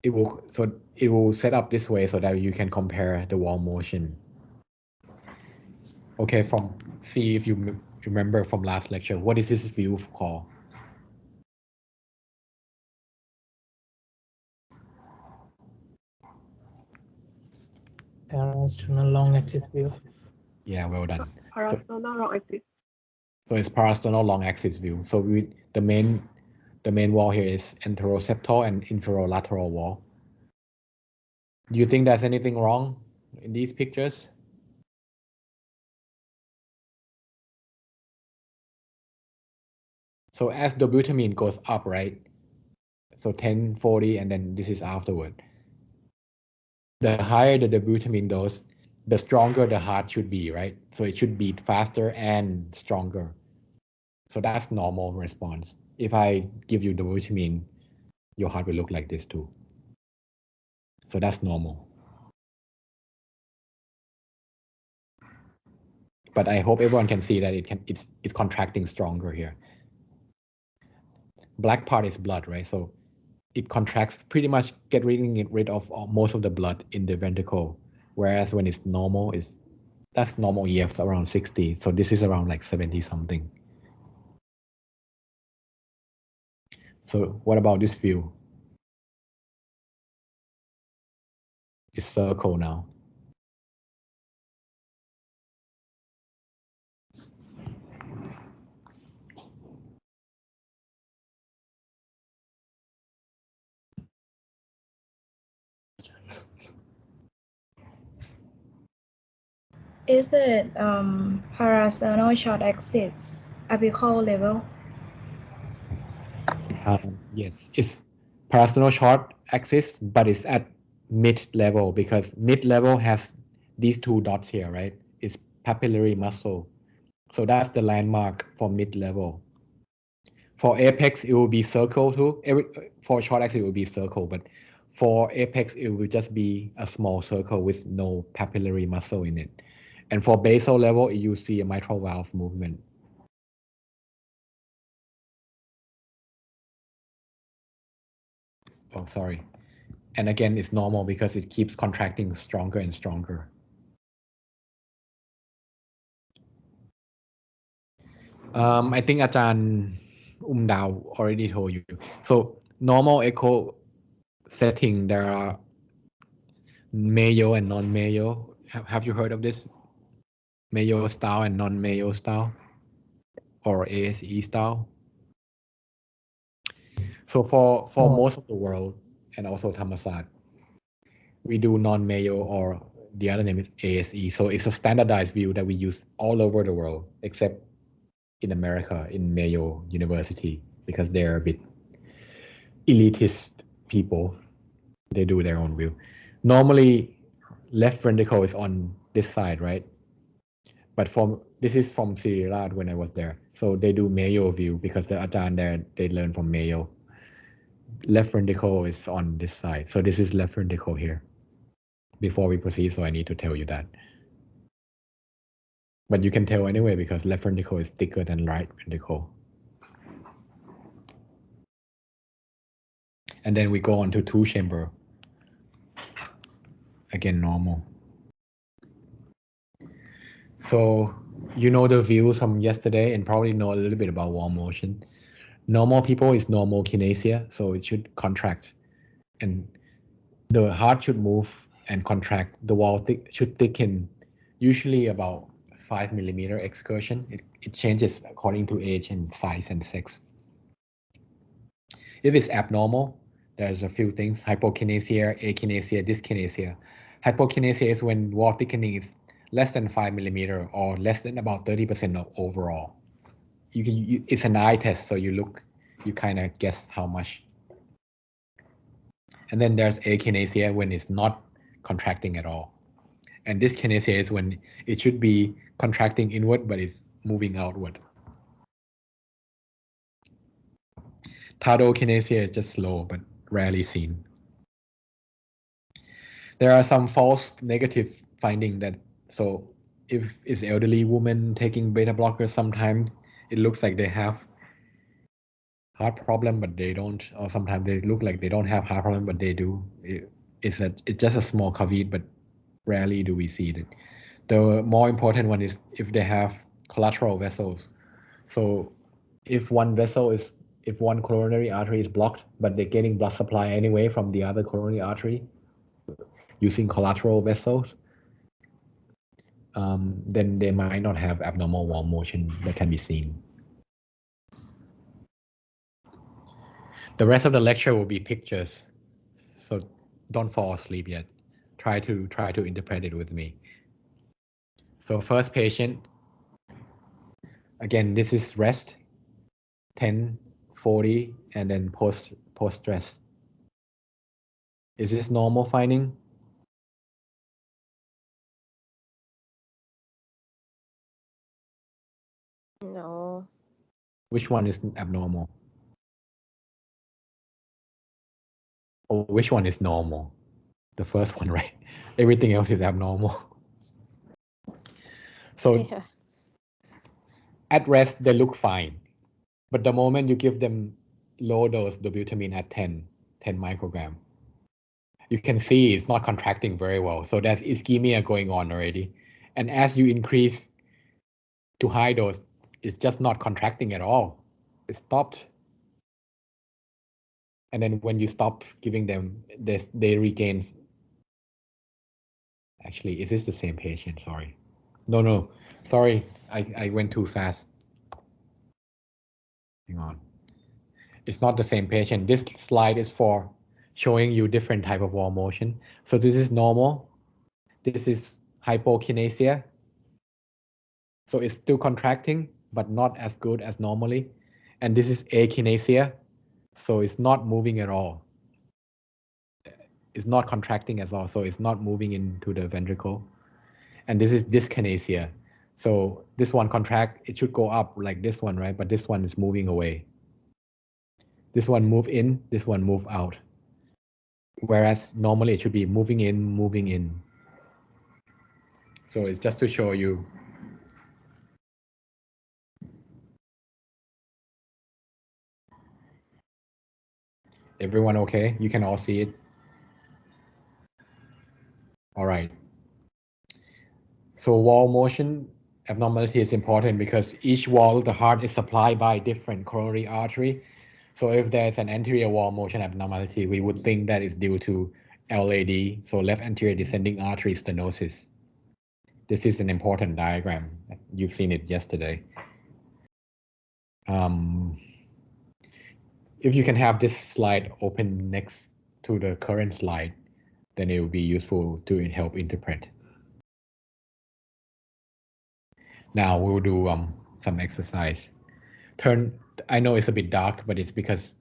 it will set up this way so that you can compare the wall motion. Okay, see if you remember from last lecture, what is this view called? Parasternal long axis view. Yeah, well done. Parasternal long axis. So it's parasternal long axis view. So the main wall here is anteroseptal and inferolateral wall. Do you think there's anything wrong in these pictures? So as dobutamine goes up, right? So 10, 40, and then this is afterward. The higher the dobutamine dose, the stronger the heart should be, right? So it should beat faster and stronger. So that's normal response. If I give you dobutamine, your heart will look like this too. So that's normal. But I hope everyone can see that it's contracting stronger here. Black part is blood, right? So it contracts, pretty much getting rid of most of the blood in the ventricle. Whereas when it's normal, that's normal EFs around 60. So this is around like 70 something. So what about this view? It's circle now. Is it parasternal short axis apical level? Yes, it's parasternal short axis, but it's at mid level because mid level has these two dots here, right? It's papillary muscle. So that's the landmark for mid level. For apex, it will be circle too. For short axis, it will be circle, but for apex, it will just be a small circle with no papillary muscle in it. And for basal level, you see a mitral valve movement. Oh, sorry. And again, it's normal because it keeps contracting stronger and stronger. I think Ajahn Umdao already told you. So normal echo setting, there are Mayo and non-Mayo. Have you heard of this? Mayo style and non-Mayo style, or ASE style. So for most of the world, and also Thammasat, we do non-Mayo, or the other name is ASE. So it's a standardized view that we use all over the world, except in America, in Mayo University, because they're a bit elitist people. They do their own view. Normally, left ventricle is on this side, right? But this is from Sri Raj when I was there. So they do Mayo view because the Ajahn there, they learn from Mayo. Left ventricle is on this side. So this is left ventricle here. Before we proceed, so I need to tell you that. But you can tell anyway because left ventricle is thicker than right ventricle. And then we go on to two chamber. Again, normal. So you know the views from yesterday and probably know a little bit about wall motion. Normal people is normal kinesia, so it should contract. And the heart should move and contract. The wall should thicken, usually about 5 millimeter excursion. It changes according to age and size and sex. If it's abnormal, there's a few things: hypokinesia, akinesia, dyskinesia. Hypokinesia is when wall thickening is less than 5 millimeter or less than about 30% of overall. It's an eye test, so you kind of guess how much. And then there's akinesia when it's not contracting at all. And dyskinesia is when it should be contracting inward, but it's moving outward. Tautokinesia is just slow, but rarely seen. There are some false negative findings that, so if it's elderly woman taking beta blockers, sometimes it looks like they have heart problem, but they don't, or sometimes they look like they don't have heart problem, but they do. It's just a small caveat, but rarely do we see it. The more important one is if they have collateral vessels. So if one coronary artery is blocked, but they're getting blood supply anyway from the other coronary artery using collateral vessels, then they might not have abnormal wall motion that can be seen. The rest of the lecture will be pictures, so don't fall asleep yet. Try to interpret it with me. So first patient, again, this is rest, 10, 40, and then post rest. Is this normal finding? No. Which one is abnormal? Or which one is normal? The first one, right? Everything else is abnormal. So Yeah. at rest, they look fine. But the moment you give them low dose dobutamine at 10 microgram, you can see it's not contracting very well. So there's ischemia going on already. And as you increase to high dose, it's just not contracting at all. It stopped. And then when you stop giving them this, they regain. Actually, is this the same patient? Sorry. No. Sorry, I went too fast. Hang on. It's not the same patient. This slide is for showing you different type of wall motion. So this is normal. This is hypokinesia. So it's still contracting, but not as good as normally. And this is akinesia. So it's not moving at all. It's not contracting at all. So it's not moving into the ventricle. And this is dyskinesia. So this one contract, it should go up like this one, right? But this one is moving away. This one move in, this one move out. Whereas normally it should be moving in, moving in. So it's just to show you. Everyone okay? You can all see it? All right. So wall motion abnormality is important because each wall, the heart is supplied by different coronary artery. So if there's an anterior wall motion abnormality, we would think that is due to LAD, so left anterior descending artery stenosis. This is an important diagram. You've seen it yesterday. If you can have this slide open next to the current slide, then it will be useful to help interpret. Now we'll do some exercise. I know it's a bit dark, but it's because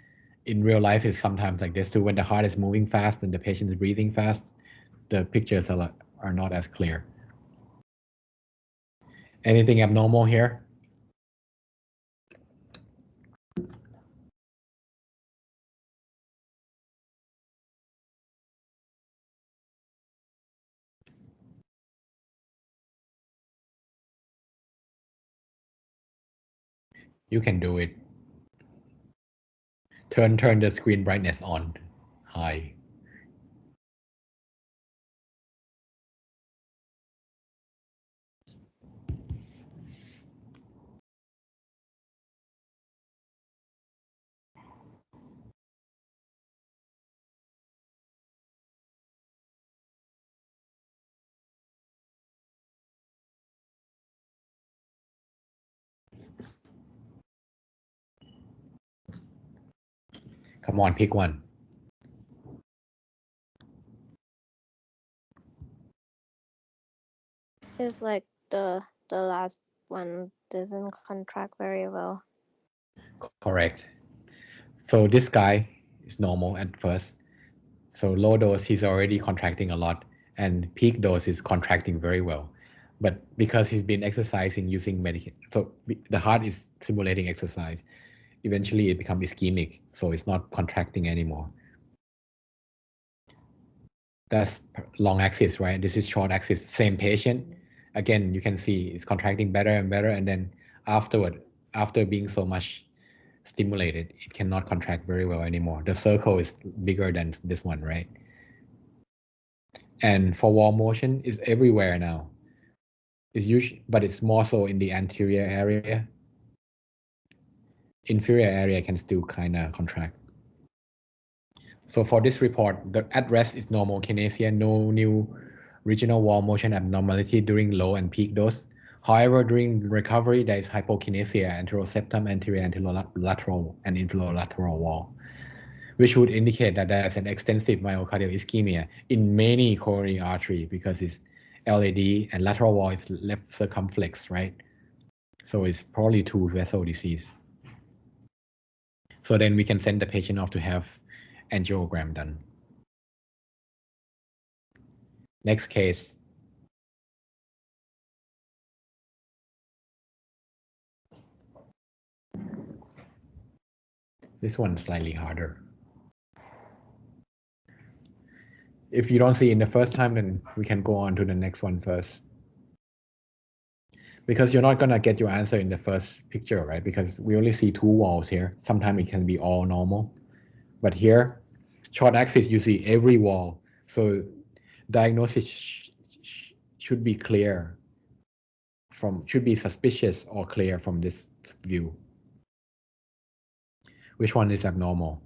in real life it's sometimes like this too. When the heart is moving fast and the patient is breathing fast, the pictures are not as clear. Anything abnormal here? You can do it. Turn the screen brightness on. High. Come on, pick one. It's like the last one doesn't contract very well. Correct. So this guy is normal at first. So low dose, he's already contracting a lot, and peak dose is contracting very well. But because he's been exercising using medication, so the heart is simulating exercise. Eventually it becomes ischemic, so it's not contracting anymore. That's long axis, right? This is short axis, same patient. Again, you can see it's contracting better and better, and then afterward, after being so much stimulated, it cannot contract very well anymore. The circle is bigger than this one, right? And for wall motion, it's everywhere now. It's usually, but it's more so in the anterior area. Inferior area can still kind of contract. So for this report, the at rest is normal kinesia, no new regional wall motion abnormality during low and peak dose. However, during recovery, there is hypokinesia, anteroseptum, anterior, anterolateral, and infralateral wall, which would indicate that there's an extensive myocardial ischemia in many coronary artery because it's LAD and lateral wall is left circumflex, right? So it's probably two vessel disease. So then we can send the patient off to have angiogram done. Next case. This one's slightly harder. If you don't see it in the first time, then we can go on to the next one first. Because you're not gonna get your answer in the first picture, right? Because we only see two walls here. Sometimes it can be all normal. But here, short axis, you see every wall. So diagnosis should be clear should be suspicious or clear from this view. Which one is abnormal?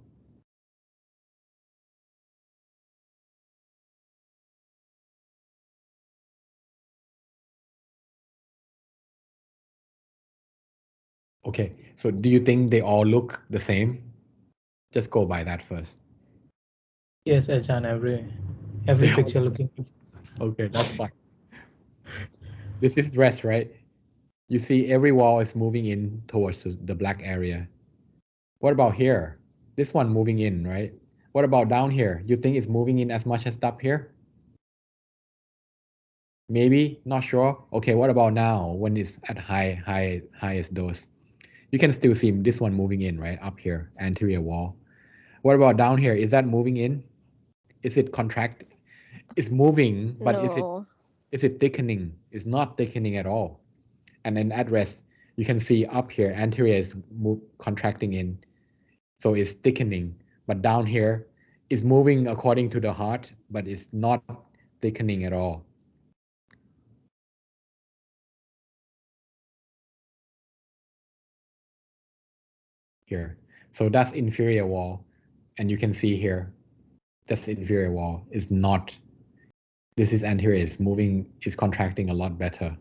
Okay, so do you think they all look the same? Just go by that first. Yes, Achan, every picture looking. Okay, that's fine. This is rest, right? You see every wall is moving in towards the black area. What about here? This one moving in, right? What about down here? You think it's moving in as much as up here? Maybe, not sure. Okay, what about now when it's at highest dose? You can still see this one moving in, right? Up here, anterior wall. What about down here? Is that moving in? Is it contract? It's moving, but No. is it thickening? It's not thickening at all. And then at rest, you can see up here, anterior is contracting in. So it's thickening. But down here, it's moving according to the heart, but it's not thickening at all. Here. So that's inferior wall. And you can see here, that's inferior wall. Is not, this is anterior, it's moving, it's contracting a lot better.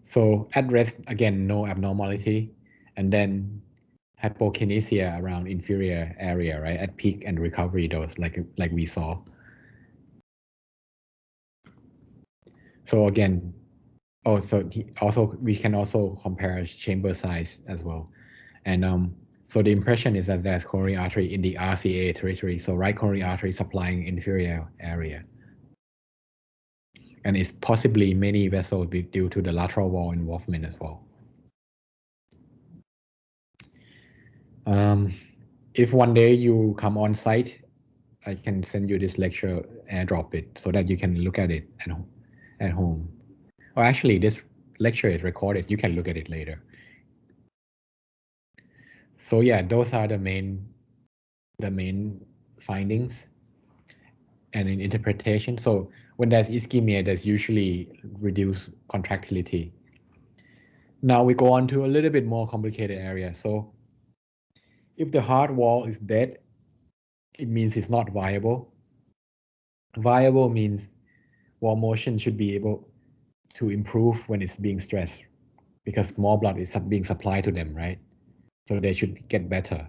So at rest, again, no abnormality. And then hypokinesia around inferior area, right? At peak and recovery dose, like we saw. So again, also we can also compare chamber size as well. And so the impression is that there's coronary artery in the RCA territory. So right coronary artery supplying inferior area. And it's possibly many vessels due to the lateral wall involvement as well. If one day you come on site, I can send you this lecture, airdrop it so that you can look at it at home. Or actually, this lecture is recorded. You can look at it later. So yeah, those are the main findings and in interpretation. So when there's ischemia, there's usually reduced contractility. Now we go on to a little bit more complicated area. So if the heart wall is dead, it means it's not viable. Viable means wall motion should be able to improve when it's being stressed because more blood is being supplied to them, right? So they should get better.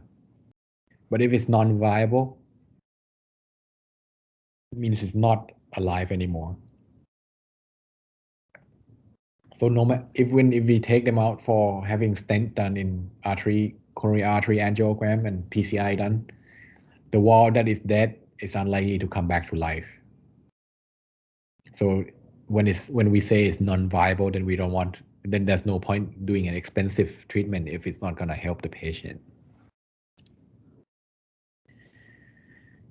But if it's non-viable, it means it's not alive anymore. So if we take them out for having stent done in coronary artery angiogram and PCI done, the wall that is dead is unlikely to come back to life. So when we say it's non-viable, then there's no point doing an expensive treatment if it's not going to help the patient.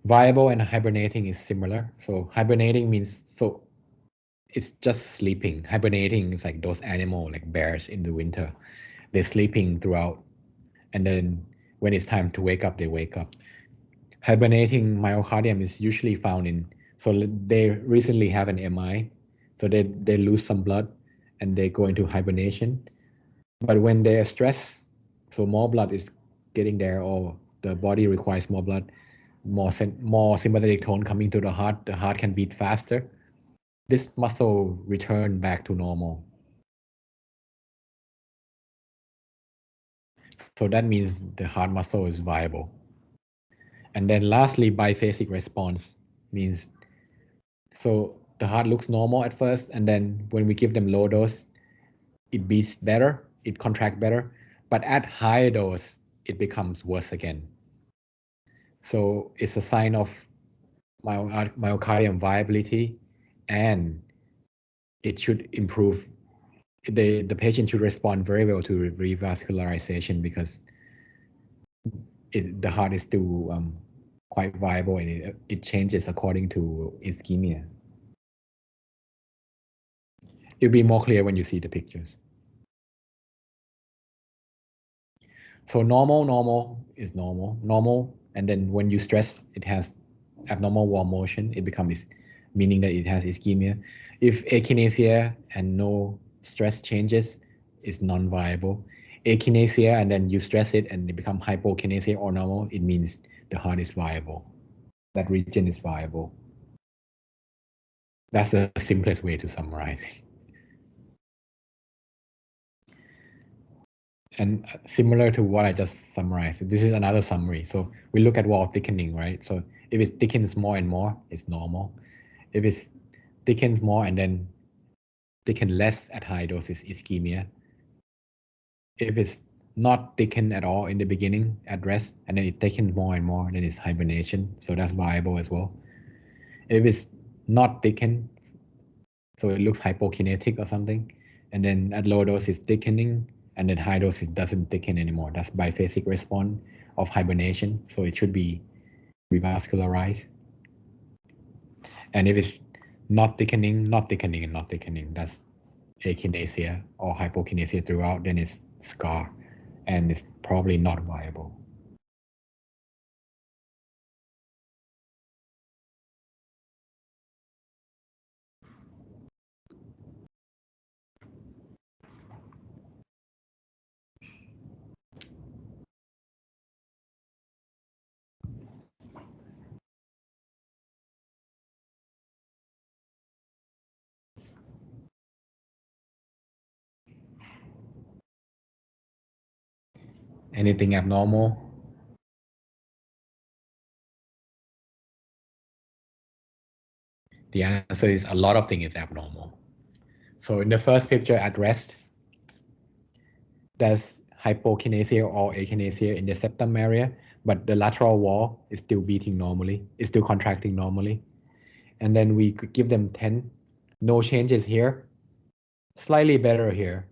Viable and hibernating is similar. So hibernating means, so it's just sleeping. Hibernating is like those animals, like bears in the winter. They're sleeping throughout, and then when it's time to wake up, they wake up. Hibernating myocardium is usually found in, so they recently have an MI, so they lose some blood and they go into hibernation. But when they're stressed, so more blood is getting there, or the body requires more blood, more sympathetic tone coming to the heart can beat faster. This muscle return back to normal. So that means the heart muscle is viable. And then lastly, biphasic response means, so the heart looks normal at first, and then when we give them low dose, it beats better, it contracts better, but at high dose, it becomes worse again. So it's a sign of myocardium viability, and it should improve. The patient should respond very well to revascularization because the heart is still quite viable, and it changes according to ischemia. It'll be more clear when you see the pictures. So normal is normal, and then when you stress, it has abnormal wall motion. It becomes, meaning that it has ischemia. If akinesia and no stress changes, is non-viable. Akinesia and then you stress it and it becomes hypokinesia or normal, it means the heart is viable. That region is viable. That's the simplest way to summarize it. And similar to what I just summarized, this is another summary. So we look at wall thickening, right? So if it thickens more and more, it's normal. If it thickens more and then thicken less at high doses, ischemia. If it's not thickened at all in the beginning at rest, and then it thickens more and more, then it's hibernation. So that's viable as well. If it's not thickened, so it looks hypokinetic or something, and then at low dose it's thickening, and then high dose it doesn't thicken anymore. That's biphasic response of hibernation. So it should be revascularized. And if it's not thickening, and not thickening, that's akinesia or hypokinesia throughout, then it's scar, and it's probably not viable. Anything abnormal? The answer is a lot of things is abnormal. So in the first picture at rest, there's hypokinesia or akinesia in the septum area, but the lateral wall is still beating normally, is still contracting normally. And then we could give them 10, no changes here, slightly better here.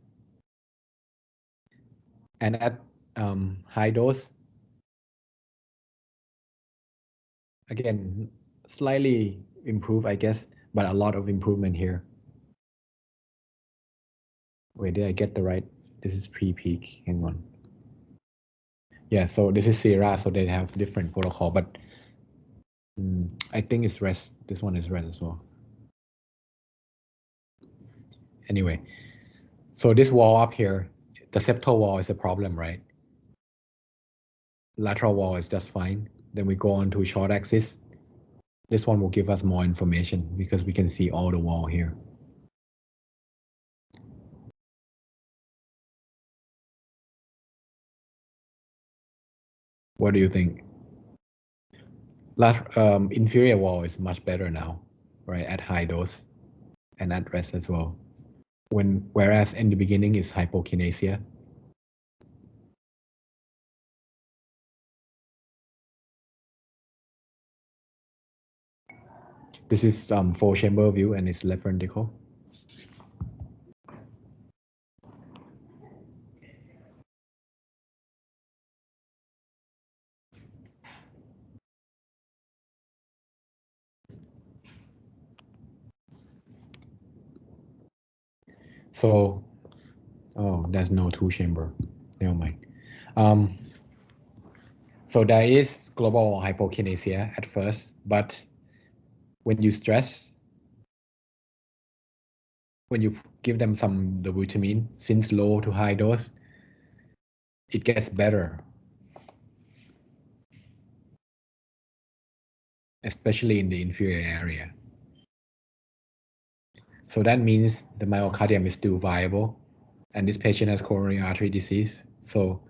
And at high dose, again, slightly improve, I guess, but a lot of improvement here. Wait, did I get the right? This is pre-peak, hang on. Yeah, so this is Sierra, so they have different protocol, but I think it's rest. This one is rest as well. Anyway, so this wall up here, the septal wall is a problem, right? Lateral wall is just fine. Then we go on to short axis. This one will give us more information because we can see all the wall here. What do you think? Inferior wall is much better now, right? At high dose and at rest as well. Whereas in the beginning is hypokinesia. This is four chamber view and it's left ventricle. So, oh, there's no two chamber. Never mind. So there is global hypokinesia at first, but when you stress, when you give them some dobutamine, since low to high dose, it gets better, especially in the inferior area. So that means the myocardium is still viable, and this patient has coronary artery disease. So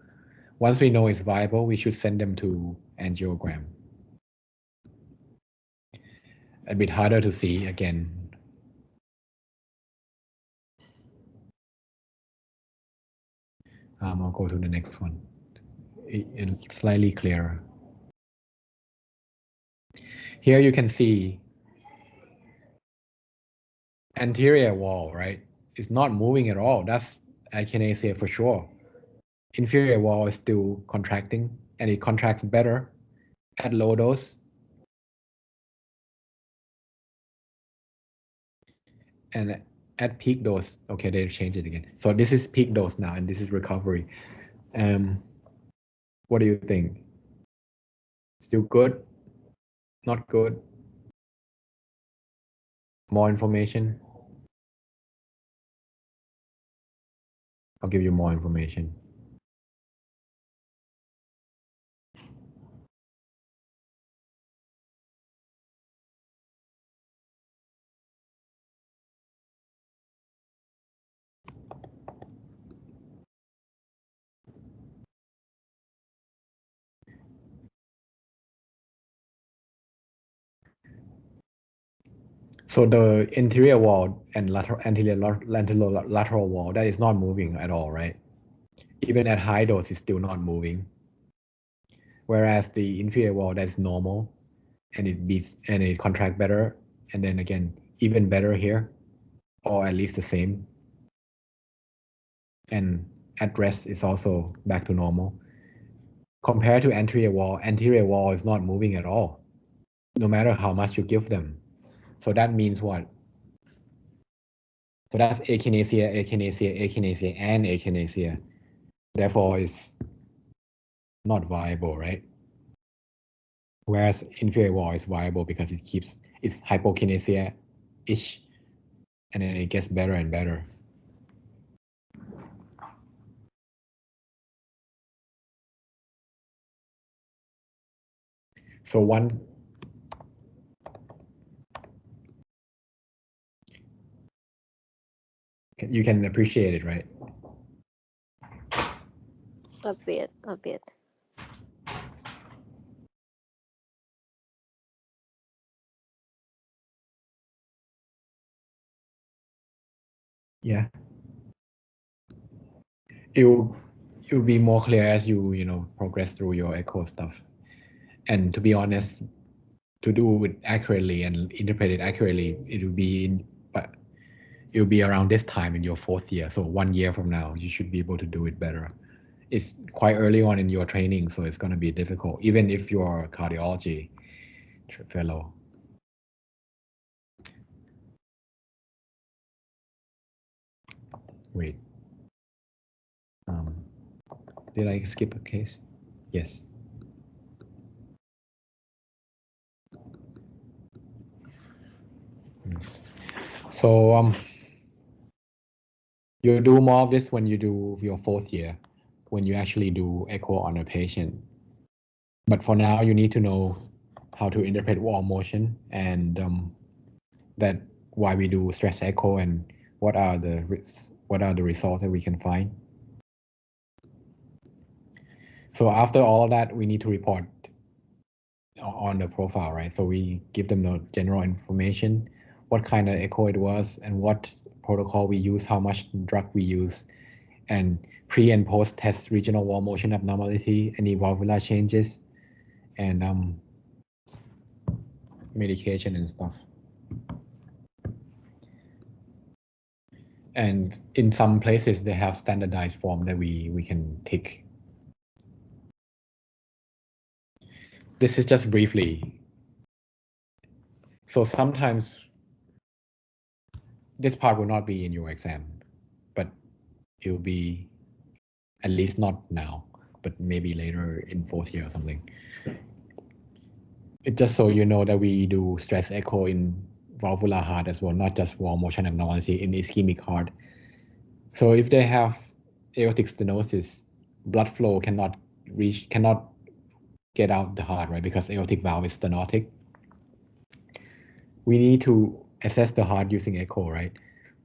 once we know it's viable, we should send them to angiogram. A bit harder to see again. I'll go to the next one. It's slightly clearer. Here you can see anterior wall, right? It's not moving at all. That's akinesia for sure. Inferior wall is still contracting, and it contracts better at low dose. And at peak dose, okay, they changed it again. So this is peak dose now, and this is recovery. What do you think? Still good? Not good? More information? I'll give you more information. So the interior wall and anterior lateral wall, that is not moving at all, right? Even at high dose, it's still not moving. Whereas the inferior wall, that's normal, and it beats and it contracts better, and then again, even better here, or at least the same. And at rest is also back to normal. Compared to anterior wall is not moving at all, no matter how much you give them. So that means what? So that's akinesia, and akinesia. Therefore, it's not viable, right? Whereas inferior wall is viable because it's hypokinesia-ish, and then it gets better and better. So you can appreciate it, right? A bit. Yeah. It'll be more clear as you progress through your echo stuff. And to be honest, to do it accurately and interpret it accurately, it'll be around this time in your 4th year. So 1 year from now, you should be able to do it better. It's quite early on in your training, so it's going to be difficult, even if you're a cardiology fellow. Wait. Did I skip a case? Yes. So you do more of this when you do your 4th year, when you actually do echo on a patient. But for now, you need to know how to interpret wall motion and that why we do stress echo and what are the results that we can find. So after all of that, we need to report on the profile, right? So we give them the general information, what kind of echo it was, and what protocol we use, how much drug we use, and pre and post test regional wall motion abnormality, any valvular changes, and medication and stuff. And in some places, they have standardized form that we can tick. This is just briefly. So sometimes this part will not be in your exam. it will be at least not now, but maybe later in 4th year or something. It just so you know that we do stress echo in valvular heart as well, not just wall motion abnormality in ischemic heart. So if they have aortic stenosis, blood flow cannot get out the heart, right? Because aortic valve is stenotic. We need to assess the heart using echo, right?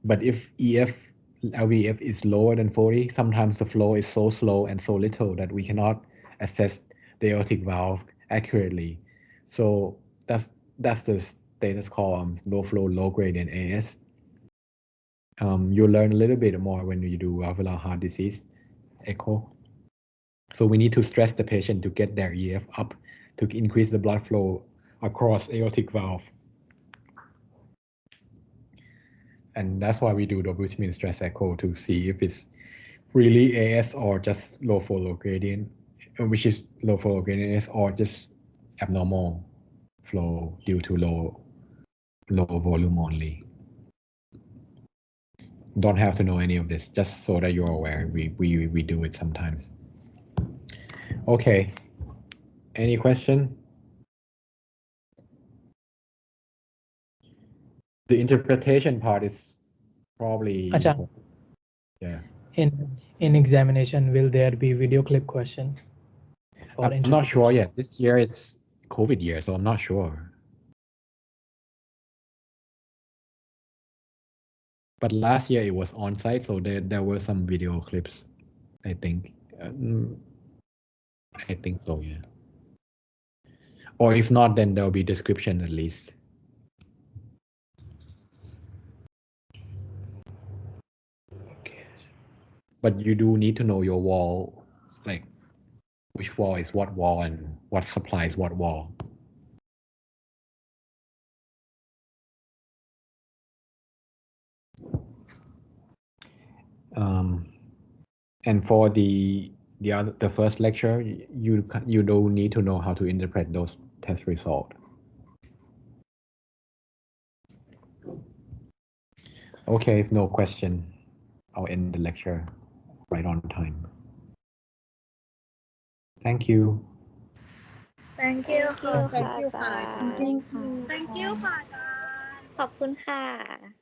But if LVEF is lower than 40, sometimes the flow is so slow and so little that we cannot assess the aortic valve accurately. So that's the status called low flow, low gradient AS. You'll learn a little bit more when you do valvular heart disease echo. So we need to stress the patient to get their EF up to increase the blood flow across aortic valve. And that's why we do dobutamine stress echo to see if it's really AS or just low flow, low gradient, which is low flow, low gradient AS, or just abnormal flow due to low volume only. Don't have to know any of this, just so that you're aware. We do it sometimes. Okay. Any question? The interpretation part is probably Ajahn, yeah. in examination, will there be video clip question? I'm not sure yet. This year is COVID year, so I'm not sure. But last year it was on site, so there were some video clips, I think. I think so, yeah. Or if not, then there'll be description at least. Okay. But you do need to know your wall, like which wall is what wall and what supplies what wall. And for the first lecture, you don't need to know how to interpret those test results. Okay, if no question, I'll end the lecture right on time. Thank you. Thank you Thank you ค่ะ ค่ะอาจารย์ Thank you ขอบคุณค่ะ